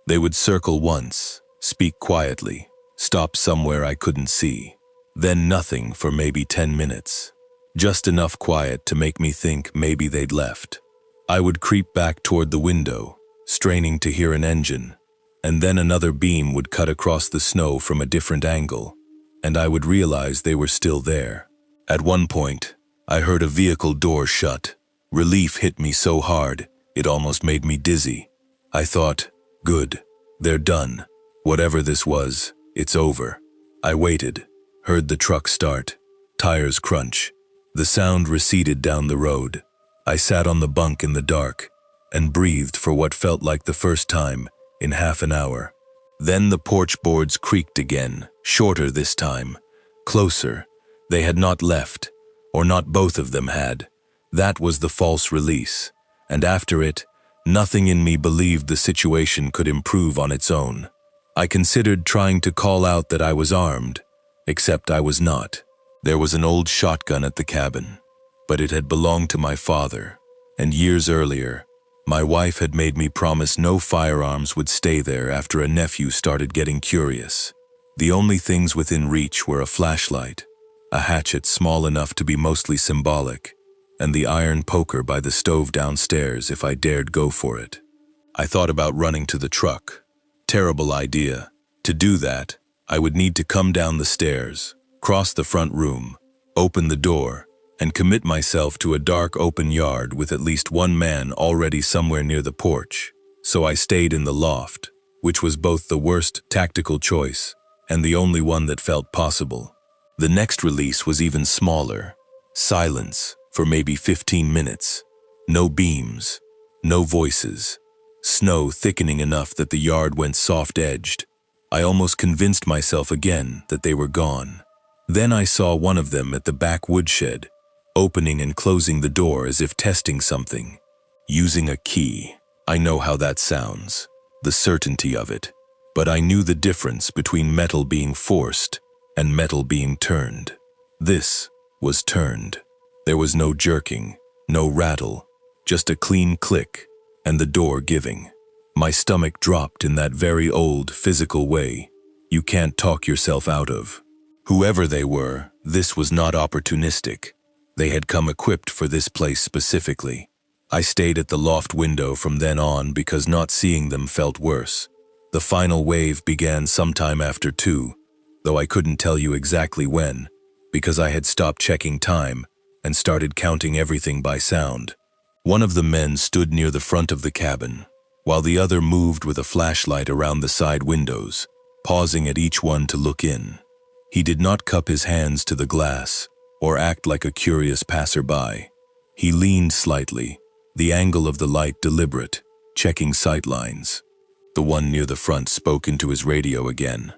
They would circle once, speak quietly, stop somewhere I couldn't see. Then nothing for maybe 10 minutes. Just enough quiet to make me think maybe they'd left. I would creep back toward the window, straining to hear an engine, and then another beam would cut across the snow from a different angle, and I would realize they were still there. At one point, I heard a vehicle door shut. Relief hit me so hard, it almost made me dizzy. I thought, good, they're done. Whatever this was, it's over. I waited, heard the truck start, tires crunch. The sound receded down the road. I sat on the bunk in the dark and breathed for what felt like the first time in half an hour. Then the porch boards creaked again, shorter this time, closer. They had not left, or not both of them had. That was the false release, and after it, nothing in me believed the situation could improve on its own. I considered trying to call out that I was armed, except I was not. There was an old shotgun at the cabin, but it had belonged to my father, and years earlier, my wife had made me promise no firearms would stay there after a nephew started getting curious. The only things within reach were a flashlight, a hatchet small enough to be mostly symbolic, and the iron poker by the stove downstairs if I dared go for it. I thought about running to the truck. Terrible idea. To do that, I would need to come down the stairs, cross the front room, open the door, and commit myself to a dark open yard with at least one man already somewhere near the porch. So I stayed in the loft, which was both the worst tactical choice and the only one that felt possible. The next release was even smaller. Silence for maybe 15 minutes. No beams, no voices. Snow thickening enough that the yard went soft-edged. I almost convinced myself again that they were gone. Then I saw one of them at the back woodshed, opening and closing the door as if testing something. Using a key. I know how that sounds, the certainty of it. But I knew the difference between metal being forced and metal being turned. This was turned. There was no jerking, no rattle, just a clean click, and the door giving. My stomach dropped in that very old, physical way you can't talk yourself out of. Whoever they were, this was not opportunistic. They had come equipped for this place specifically. I stayed at the loft window from then on because not seeing them felt worse. The final wave began sometime after 2, though I couldn't tell you exactly when, because I had stopped checking time and started counting everything by sound. One of the men stood near the front of the cabin, while the other moved with a flashlight around the side windows, pausing at each one to look in. He did not cup his hands to the glass or act like a curious passerby. He leaned slightly, the angle of the light deliberate, checking sightlines. The one near the front spoke into his radio again.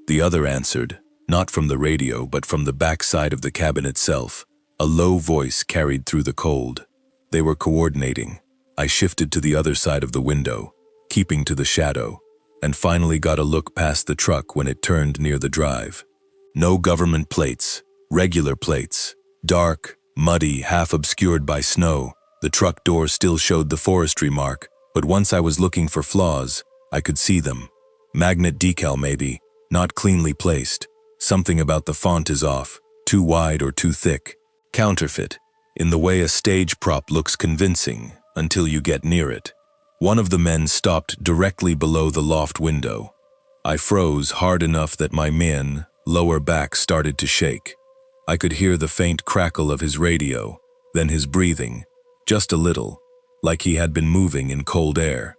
The other answered, not from the radio but from the back side of the cabin itself. A low voice carried through the cold. They were coordinating. I shifted to the other side of the window, keeping to the shadow, and finally got a look past the truck when it turned near the drive. No government plates, regular plates, dark, muddy, half obscured by snow. The truck door still showed the forestry mark, but once I was looking for flaws, I could see them. Magnet decal maybe, not cleanly placed. Something about the font is off, too wide or too thick. Counterfeit, in the way a stage prop looks convincing until you get near it. One of the men stopped directly below the loft window. I froze hard enough that my lower back started to shake. I could hear the faint crackle of his radio, then his breathing, just a little, like he had been moving in cold air.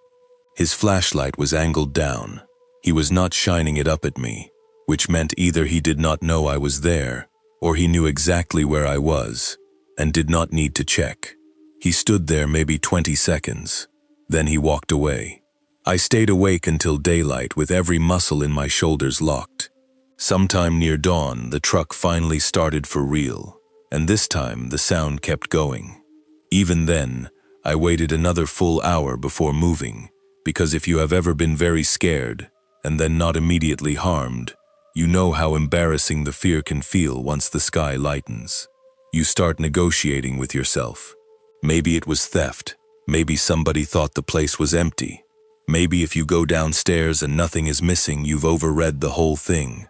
His flashlight was angled down. He was not shining it up at me, which meant either he did not know I was there, or he knew exactly where I was, and did not need to check. He stood there maybe 20 seconds. Then he walked away. I stayed awake until daylight with every muscle in my shoulders locked. Sometime near dawn, the truck finally started for real, and this time the sound kept going. Even then, I waited another full hour before moving, because if you have ever been very scared, and then not immediately harmed, you know how embarrassing the fear can feel once the sky lightens. You start negotiating with yourself. Maybe it was theft. Maybe somebody thought the place was empty. Maybe if you go downstairs and nothing is missing, you've overread the whole thing.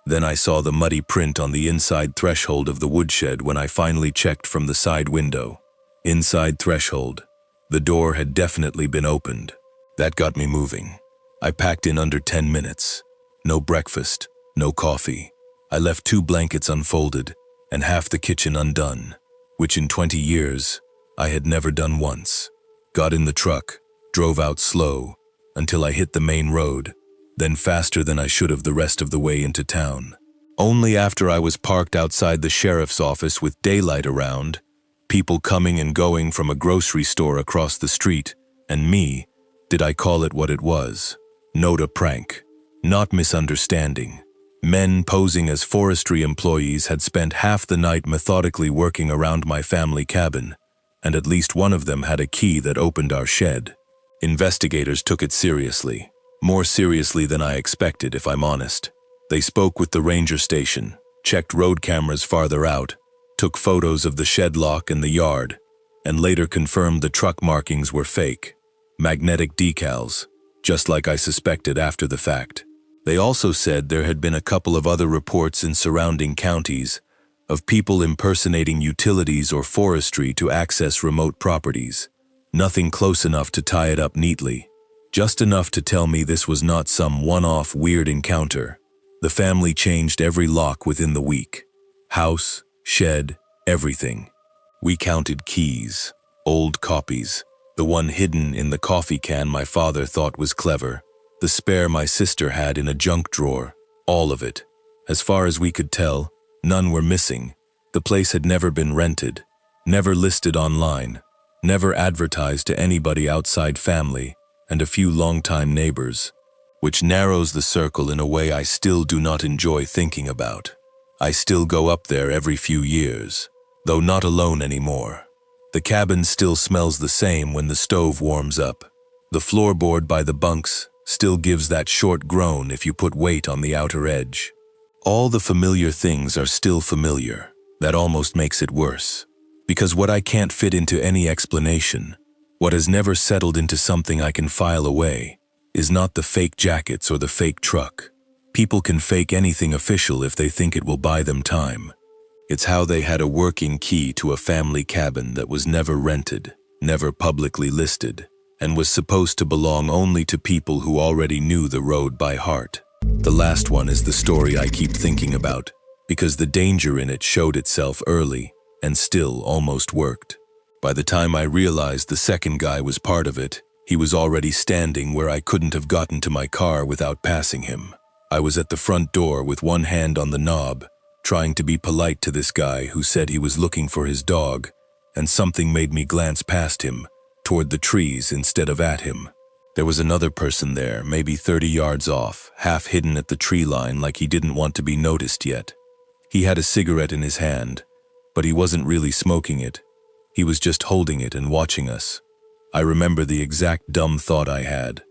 Then I saw the muddy print on the inside threshold of the woodshed when I finally checked from the side window. Inside threshold. The door had definitely been opened. That got me moving. I packed in under 10 minutes. No breakfast, no coffee. I left 2 blankets unfolded and half the kitchen undone, which in 20 years I had never done once. Got in the truck, drove out slow until I hit the main road, then faster than I should have the rest of the way into town. Only after I was parked outside the sheriff's office with daylight around, people coming and going from a grocery store across the street, and me, did I call it what it was. Not a prank, not misunderstanding. Men posing as forestry employees had spent half the night methodically working around my family cabin, and at least one of them had a key that opened our shed. Investigators took it seriously, more seriously than I expected, if I'm honest. They spoke with the ranger station, checked road cameras farther out, took photos of the shed lock and the yard, and later confirmed the truck markings were fake. Magnetic decals, just like I suspected after the fact. They also said there had been a couple of other reports in surrounding counties of people impersonating utilities or forestry to access remote properties. Nothing close enough to tie it up neatly. Just enough to tell me this was not some one-off weird encounter. The family changed every lock within the week. House, shed, everything. We counted keys, old copies, the one hidden in the coffee can my father thought was clever, the spare my sister had in a junk drawer, all of it. As far as we could tell, none were missing. The place had never been rented, never listed online, never advertised to anybody outside family and a few longtime neighbors, which narrows the circle in a way I still do not enjoy thinking about. I still go up there every few years, though not alone anymore. The cabin still smells the same when the stove warms up. The floorboard by the bunks still gives that short groan if you put weight on the outer edge. All the familiar things are still familiar. That almost makes it worse. Because what I can't fit into any explanation, what has never settled into something I can file away, is not the fake jackets or the fake truck. People can fake anything official if they think it will buy them time. It's how they had a working key to a family cabin that was never rented, never publicly listed, and was supposed to belong only to people who already knew the road by heart. The last one is the story I keep thinking about, because the danger in it showed itself early and still almost worked. By the time I realized the second guy was part of it, he was already standing where I couldn't have gotten to my car without passing him. I was at the front door with one hand on the knob, trying to be polite to this guy who said he was looking for his dog, and something made me glance past him, toward the trees instead of at him. There was another person there, maybe 30 yards off, half hidden at the tree line like he didn't want to be noticed yet. He had a cigarette in his hand, but he wasn't really smoking it. He was just holding it and watching us. I remember the exact dumb thought I had.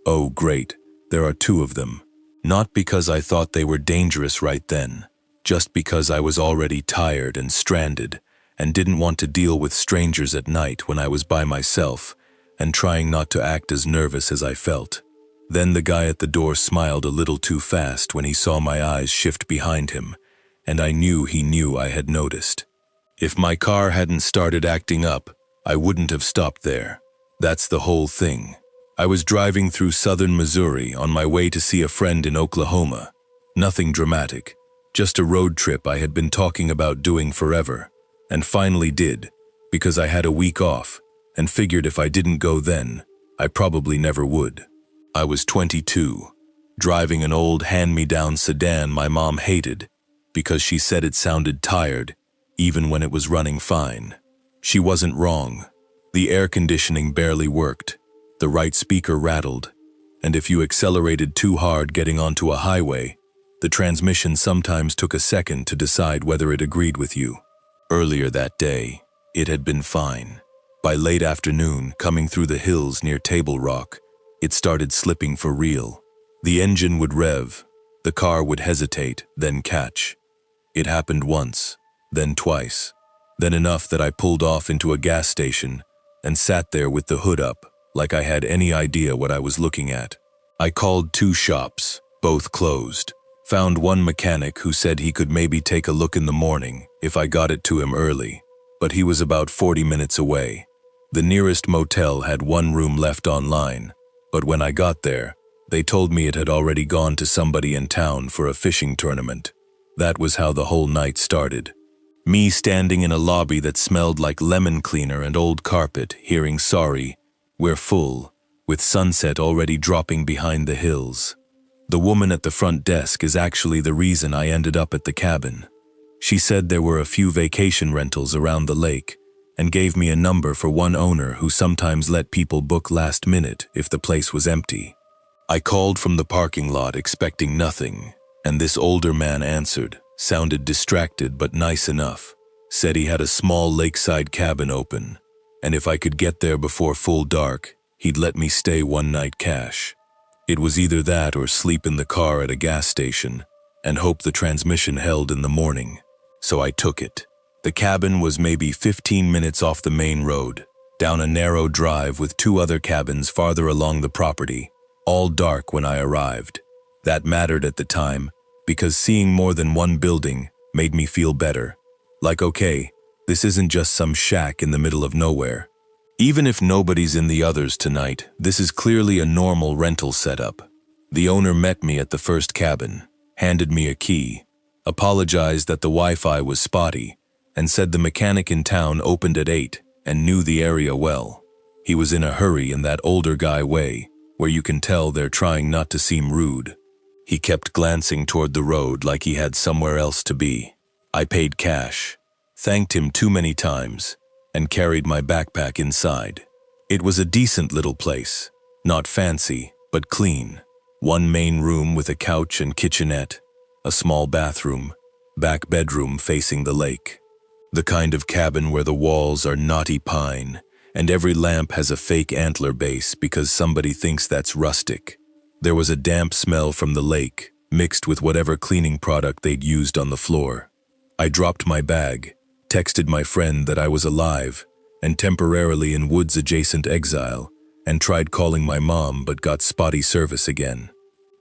Oh, great, there are 2 of them. Not because I thought they were dangerous right then, just because I was already tired and stranded and didn't want to deal with strangers at night when I was by myself and trying not to act as nervous as I felt. Then the guy at the door smiled a little too fast when he saw my eyes shift behind him, and I knew he knew I had noticed. If my car hadn't started acting up, I wouldn't have stopped there. That's the whole thing. I was driving through southern Missouri on my way to see a friend in Oklahoma. Nothing dramatic, just a road trip I had been talking about doing forever, and finally did, because I had a week off, and figured if I didn't go then, I probably never would. I was 22, driving an old hand-me-down sedan my mom hated because she said it sounded tired even when it was running fine. She wasn't wrong. The air conditioning barely worked, the right speaker rattled, and if you accelerated too hard getting onto a highway, the transmission sometimes took a second to decide whether it agreed with you. Earlier that day, it had been fine. By late afternoon, coming through the hills near Table Rock, it started slipping for real. The engine would rev, the car would hesitate, then catch. It happened once, then twice, then enough that I pulled off into a gas station and sat there with the hood up, like I had any idea what I was looking at. I called 2 shops, both closed. Found one mechanic who said he could maybe take a look in the morning if I got it to him early, but he was about 40 minutes away. The nearest motel had 1 room left online, but when I got there, they told me it had already gone to somebody in town for a fishing tournament. That was how the whole night started. Me standing in a lobby that smelled like lemon cleaner and old carpet, hearing "Sorry, we're full," with sunset already dropping behind the hills. The woman at the front desk is actually the reason I ended up at the cabin. She said there were a few vacation rentals around the lake and gave me a number for one owner who sometimes let people book last minute if the place was empty. I called from the parking lot expecting nothing, and this older man answered, sounded distracted but nice enough, said he had a small lakeside cabin open, and if I could get there before full dark, he'd let me stay one night cash. It was either that or sleep in the car at a gas station and hope the transmission held in the morning. So I took it. The cabin was maybe 15 minutes off the main road, down a narrow drive with 2 other cabins farther along the property, all dark when I arrived. That mattered at the time because seeing more than one building made me feel better. Like, okay, this isn't just some shack in the middle of nowhere. Even if nobody's in the others tonight, this is clearly a normal rental setup. The owner met me at the first cabin, handed me a key, apologized that the Wi-Fi was spotty, and said the mechanic in town opened at 8 and knew the area well. He was in a hurry in that older guy way, where you can tell they're trying not to seem rude. He kept glancing toward the road like he had somewhere else to be. I paid cash, thanked him too many times, and carried my backpack inside. It was a decent little place, not fancy, but clean. 1 main room with a couch and kitchenette, a small bathroom, back bedroom facing the lake. The kind of cabin where the walls are knotty pine, and every lamp has a fake antler base because somebody thinks that's rustic. There was a damp smell from the lake, mixed with whatever cleaning product they'd used on the floor. I dropped my bag, texted my friend that I was alive and temporarily in woods-adjacent exile, and tried calling my mom but got spotty service again.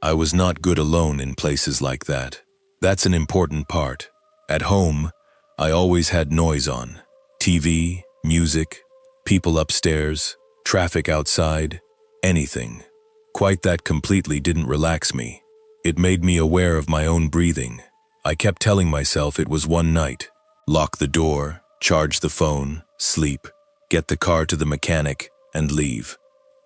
I was not good alone in places like that. That's an important part. At home, I always had noise on. TV, music, people upstairs, traffic outside, anything. Quite that completely didn't relax me. It made me aware of my own breathing. I kept telling myself it was one night. Lock the door, charge the phone, sleep, get the car to the mechanic, and leave.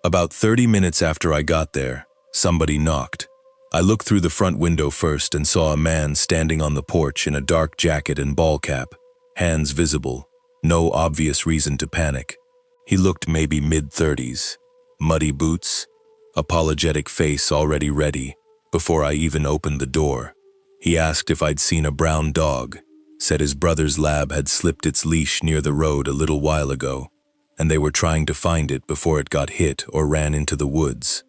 About 30 minutes after I got there, somebody knocked. I looked through the front window first and saw a man standing on the porch in a dark jacket and ball cap, hands visible, no obvious reason to panic. He looked maybe mid-30s, muddy boots, apologetic face already ready, before I even opened the door. He asked if I'd seen a brown dog, said his brother's lab had slipped its leash near the road a little while ago, and they were trying to find it before it got hit or ran into the woods.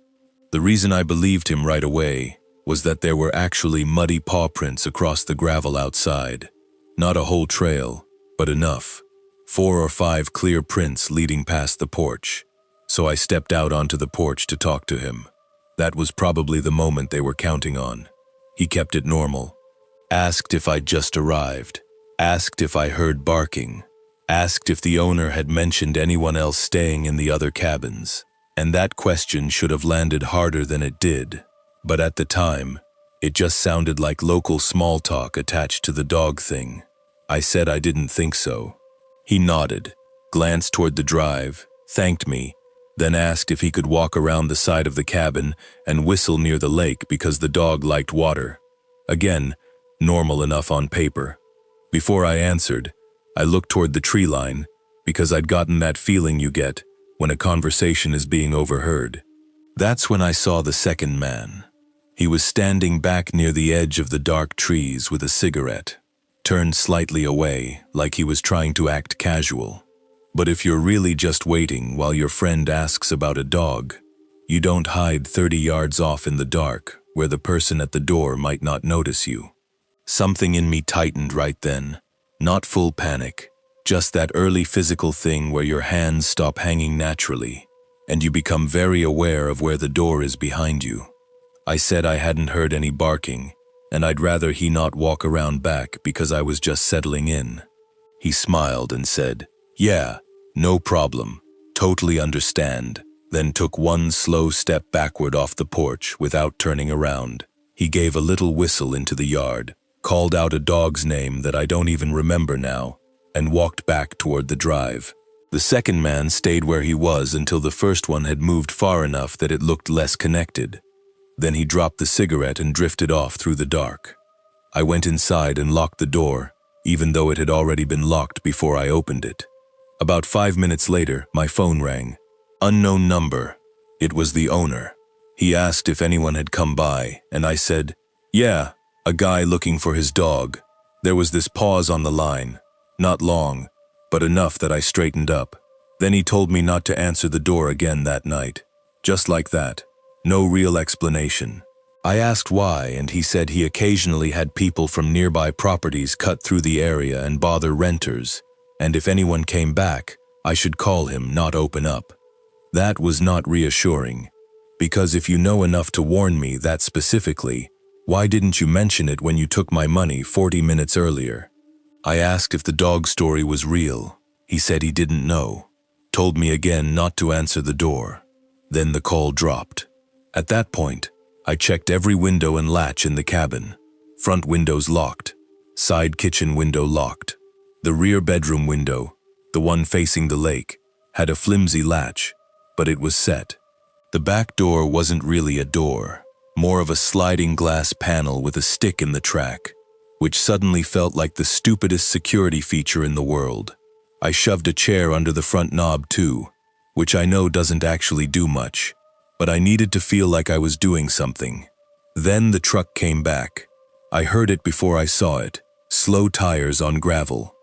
The reason I believed him right away was that there were actually muddy paw prints across the gravel outside. Not a whole trail, but enough. 4 or 5 clear prints leading past the porch. So I stepped out onto the porch to talk to him. That was probably the moment they were counting on. He kept it normal. Asked if I'd just arrived. Asked if I heard barking. Asked if the owner had mentioned anyone else staying in the other cabins. And that question should have landed harder than it did. But at the time, it just sounded like local small talk attached to the dog thing. I said I didn't think so. He nodded, glanced toward the drive, thanked me, then asked if he could walk around the side of the cabin and whistle near the lake because the dog liked water. Again, normal enough on paper. Before I answered, I looked toward the tree line because I'd gotten that feeling you get when a conversation is being overheard. That's when I saw the second man. He was standing back near the edge of the dark trees with a cigarette, turned slightly away like he was trying to act casual. But if you're really just waiting while your friend asks about a dog, you don't hide 30 yards off in the dark where the person at the door might not notice you. Something in me tightened right then. Not full panic, just that early physical thing where your hands stop hanging naturally, and you become very aware of where the door is behind you. I said I hadn't heard any barking, and I'd rather he not walk around back because I was just settling in. He smiled and said, "Yeah, no problem, totally understand," then took one slow step backward off the porch without turning around. He gave a little whistle into the yard, called out a dog's name that I don't even remember now, and walked back toward the drive. The second man stayed where he was until the first one had moved far enough that it looked less connected. Then he dropped the cigarette and drifted off through the dark. I went inside and locked the door, even though it had already been locked before I opened it. About 5 minutes later, my phone rang. Unknown number. It was the owner. He asked if anyone had come by, and I said, "Yeah, a guy looking for his dog." There was this pause on the line. Not long, but enough that I straightened up. Then he told me not to answer the door again that night. Just like that. No real explanation. I asked why, and he said he occasionally had people from nearby properties cut through the area and bother renters, and if anyone came back, I should call him, not open up. That was not reassuring, because if you know enough to warn me that specifically, why didn't you mention it when you took my money 40 minutes earlier? I asked if the dog story was real. He said he didn't know. Told me again not to answer the door. Then the call dropped. At that point, I checked every window and latch in the cabin. Front windows locked. Side kitchen window locked. The rear bedroom window, the one facing the lake, had a flimsy latch, but it was set. The back door wasn't really a door, more of a sliding glass panel with a stick in the track, which suddenly felt like the stupidest security feature in the world. I shoved a chair under the front knob too, which I know doesn't actually do much, but I needed to feel like I was doing something. Then the truck came back. I heard it before I saw it. Slow tires on gravel.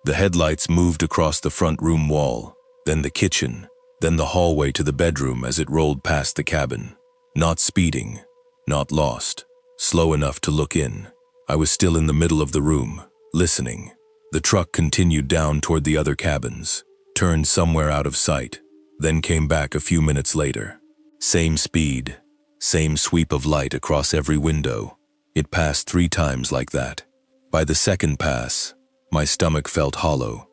The headlights moved across the front room wall, then the kitchen, then the hallway to the bedroom as it rolled past the cabin. Not speeding, not lost, slow enough to look in. I was still in the middle of the room, listening. The truck continued down toward the other cabins, turned somewhere out of sight, then came back a few minutes later. Same speed, same sweep of light across every window. It passed 3 times like that. By the second pass, my stomach felt hollow.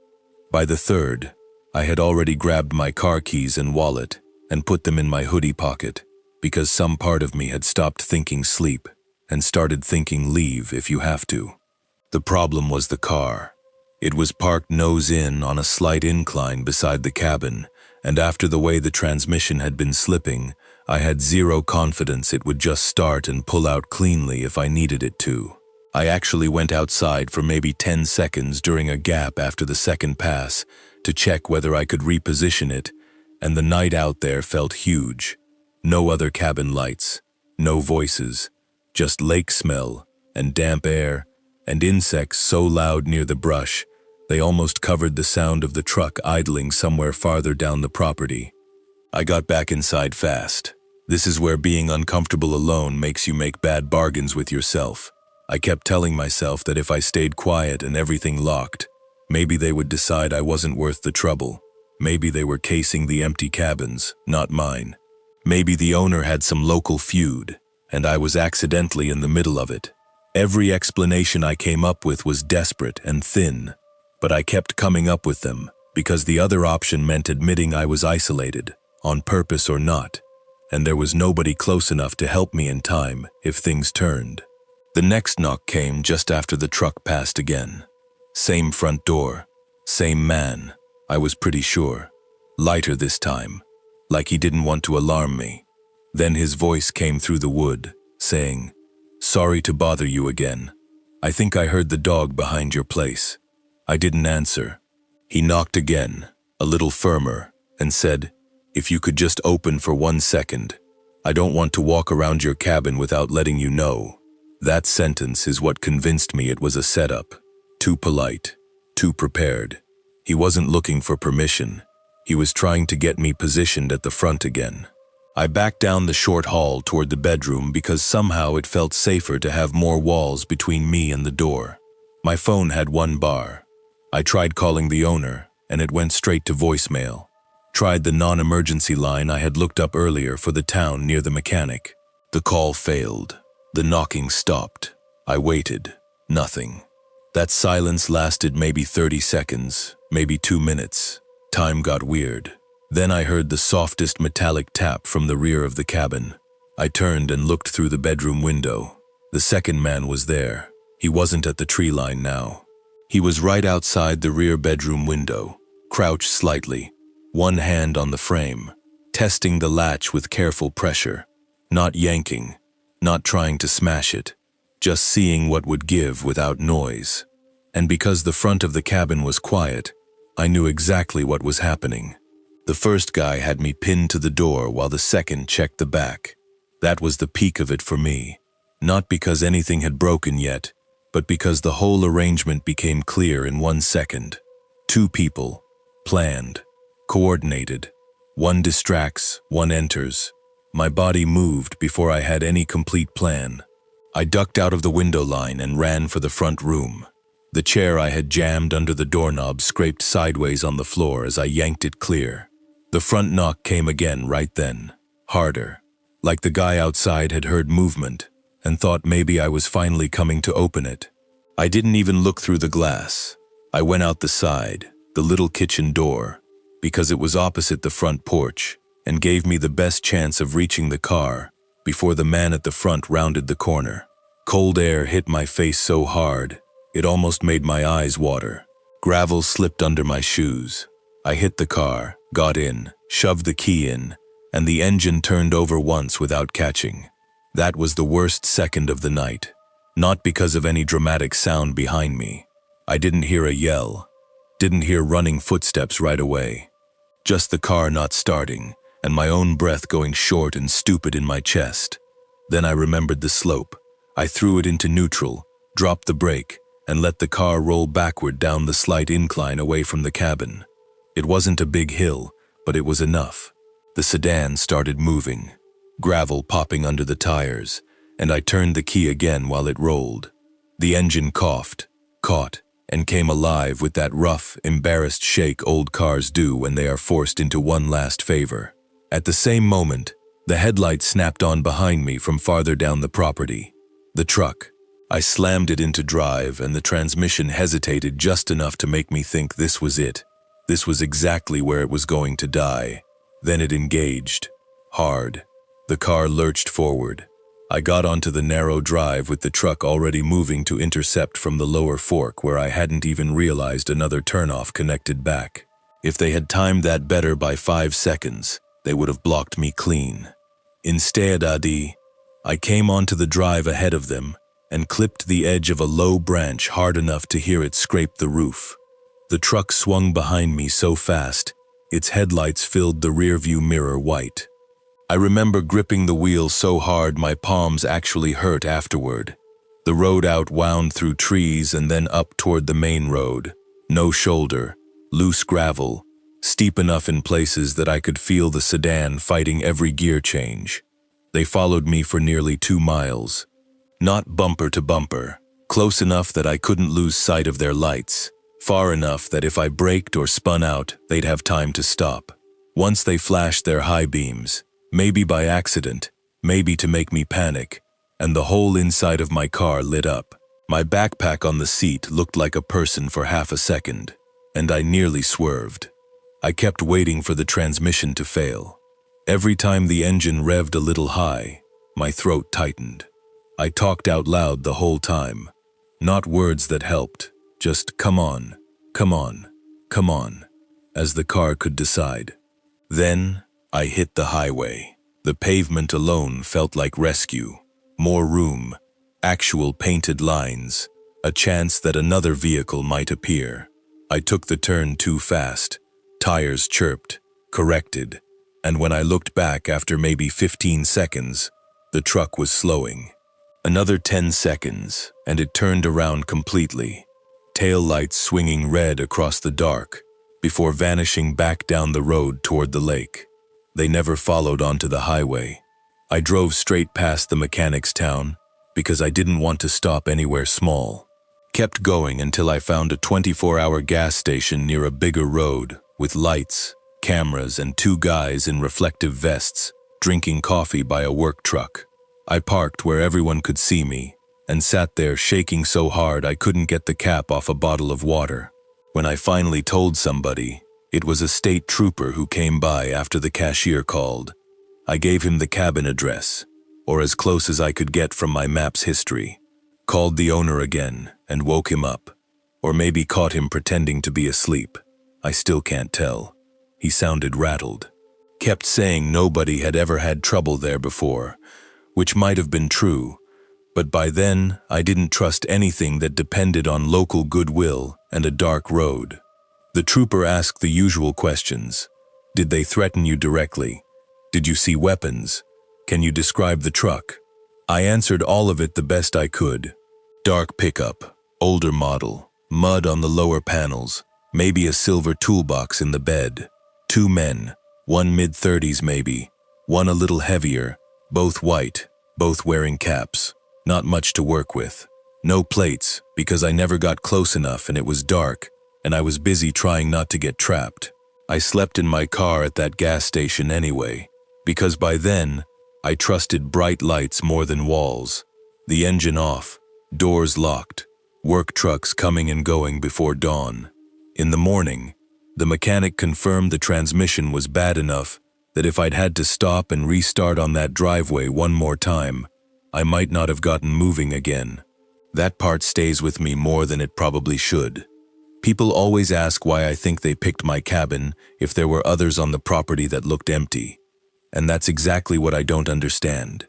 By the third, I had already grabbed my car keys and wallet and put them in my hoodie pocket because some part of me had stopped thinking sleep and started thinking leave if you have to. The problem was the car. It was parked nose in on a slight incline beside the cabin, and after the way the transmission had been slipping, I had zero confidence it would just start and pull out cleanly if I needed it to. I actually went outside for maybe 10 seconds during a gap after the second pass to check whether I could reposition it, and the night out there felt huge. No other cabin lights, no voices, just lake smell and damp air and insects so loud near the brush they almost covered the sound of the truck idling somewhere farther down the property. I got back inside fast. This is where being uncomfortable alone makes you make bad bargains with yourself. I kept telling myself that if I stayed quiet and everything locked, maybe they would decide I wasn't worth the trouble. Maybe they were casing the empty cabins, not mine. Maybe the owner had some local feud, and I was accidentally in the middle of it. Every explanation I came up with was desperate and thin, but I kept coming up with them because the other option meant admitting I was isolated, on purpose or not, and there was nobody close enough to help me in time if things turned. The next knock came just after the truck passed again. Same front door, same man, I was pretty sure. Lighter this time. like he didn't want to alarm me. Then his voice came through the wood, saying, "Sorry to bother you again. I think I heard the dog behind your place." I didn't answer. He knocked again, a little firmer, and said, "If you could just open for 1 second. I don't want to walk around your cabin without letting you know." That sentence is what convinced me it was a setup. Too polite, too prepared. He wasn't looking for permission. He was trying to get me positioned at the front again. I backed down the short hall toward the bedroom because somehow it felt safer to have more walls between me and the door. My phone had one bar. I tried calling the owner, and it went straight to voicemail. Tried the non-emergency line I had looked up earlier for the town near the mechanic. The call failed. The knocking stopped. I waited. Nothing. That silence lasted maybe 30 seconds, maybe 2 minutes. Time got weird. Then I heard the softest metallic tap from the rear of the cabin. I turned and looked through the bedroom window. The second man was there. He wasn't at the tree line now. He was right outside the rear bedroom window, crouched slightly, one hand on the frame, testing the latch with careful pressure, not yanking, not trying to smash it, just seeing what would give without noise. And because the front of the cabin was quiet, I knew exactly what was happening. The first guy had me pinned to the door while the second checked the back. That was the peak of it for me, not because anything had broken yet, but because the whole arrangement became clear in 1 second. 2 people, planned, coordinated. One distracts, one enters. My body moved before I had any complete plan. I ducked out of the window line and ran for the front room. The chair I had jammed under the doorknob scraped sideways on the floor as I yanked it clear. The front knock came again right then, harder, like the guy outside had heard movement and thought maybe I was finally coming to open it. I didn't even look through the glass. I went out the side, the little kitchen door, because it was opposite the front porch and gave me the best chance of reaching the car before the man at the front rounded the corner. Cold air hit my face so hard, it almost made my eyes water. Gravel slipped under my shoes. I hit the car, got in, shoved the key in, and the engine turned over once without catching. That was the worst second of the night. Not because of any dramatic sound behind me. I didn't hear a yell, didn't hear running footsteps right away. Just the car not starting, and my own breath going short and stupid in my chest. Then I remembered the slope. I threw it into neutral, dropped the brake, and let the car roll backward down the slight incline away from the cabin. It wasn't a big hill, but it was enough. The sedan started moving, gravel popping under the tires, and I turned the key again while it rolled. The engine coughed, caught, and came alive with that rough, embarrassed shake old cars do when they are forced into one last favor. At the same moment, the headlight snapped on behind me from farther down the property. The truck. I slammed it into drive, and the transmission hesitated just enough to make me think this was it. This was exactly where it was going to die. Then it engaged. Hard. The car lurched forward. I got onto the narrow drive with the truck already moving to intercept from the lower fork where I hadn't even realized another turnoff connected back. If they had timed that better by 5 seconds, they would have blocked me clean. Instead, I came onto the drive ahead of them and clipped the edge of a low branch hard enough to hear it scrape the roof. The truck swung behind me so fast, its headlights filled the rearview mirror white. I remember gripping the wheel so hard my palms actually hurt afterward. The road out wound through trees and then up toward the main road. No shoulder, loose gravel, steep enough in places that I could feel the sedan fighting every gear change. They followed me for nearly 2 miles. Not bumper to bumper, close enough that I couldn't lose sight of their lights, far enough that if I braked or spun out, they'd have time to stop. Once they flashed their high beams, maybe by accident, maybe to make me panic, and the whole inside of my car lit up. My backpack on the seat looked like a person for half a second, and I nearly swerved. I kept waiting for the transmission to fail. Every time the engine revved a little high, my throat tightened. I talked out loud the whole time. Not words that helped, just come on, come on, come on, as the car could decide. Then, I hit the highway. The pavement alone felt like rescue. More room, actual painted lines, a chance that another vehicle might appear. I took the turn too fast. Tires chirped, corrected, and when I looked back after maybe 15 seconds, the truck was slowing. Another 10 seconds, and it turned around completely, tail lights swinging red across the dark, before vanishing back down the road toward the lake. They never followed onto the highway. I drove straight past the mechanic's town because I didn't want to stop anywhere small. Kept going until I found a 24-hour gas station near a bigger road with lights, cameras, and two guys in reflective vests drinking coffee by a work truck. I parked where everyone could see me and sat there shaking so hard I couldn't get the cap off a bottle of water. When I finally told somebody, it was a state trooper who came by after the cashier called. I gave him the cabin address, or as close as I could get from my map's history. Called the owner again and woke him up, or maybe caught him pretending to be asleep. I still can't tell. He sounded rattled. Kept saying nobody had ever had trouble there before, which might have been true, but by then I didn't trust anything that depended on local goodwill and a dark road. The trooper asked the usual questions. Did they threaten you directly? Did you see weapons? Can you describe the truck? I answered all of it the best I could. Dark pickup, older model, mud on the lower panels, maybe a silver toolbox in the bed. Two men, one mid-30s maybe, one a little heavier, both white, both wearing caps. Not much to work with. No plates, because I never got close enough and it was dark, and I was busy trying not to get trapped. I slept in my car at that gas station anyway, because by then, I trusted bright lights more than walls. The engine off, doors locked, work trucks coming and going before dawn. In the morning, the mechanic confirmed the transmission was bad enough that if I'd had to stop and restart on that driveway one more time, I might not have gotten moving again. That part stays with me more than it probably should. People always ask why I think they picked my cabin if there were others on the property that looked empty. And that's exactly what I don't understand.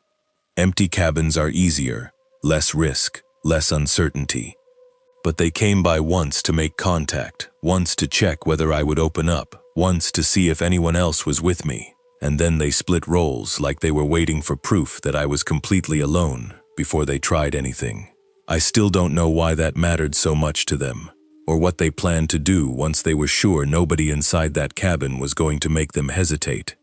Empty cabins are easier, less risk, less uncertainty. But they came by once to make contact, once to check whether I would open up, once to see if anyone else was with me. And then they split roles like they were waiting for proof that I was completely alone before they tried anything. I still don't know why that mattered so much to them, or what they planned to do once they were sure nobody inside that cabin was going to make them hesitate.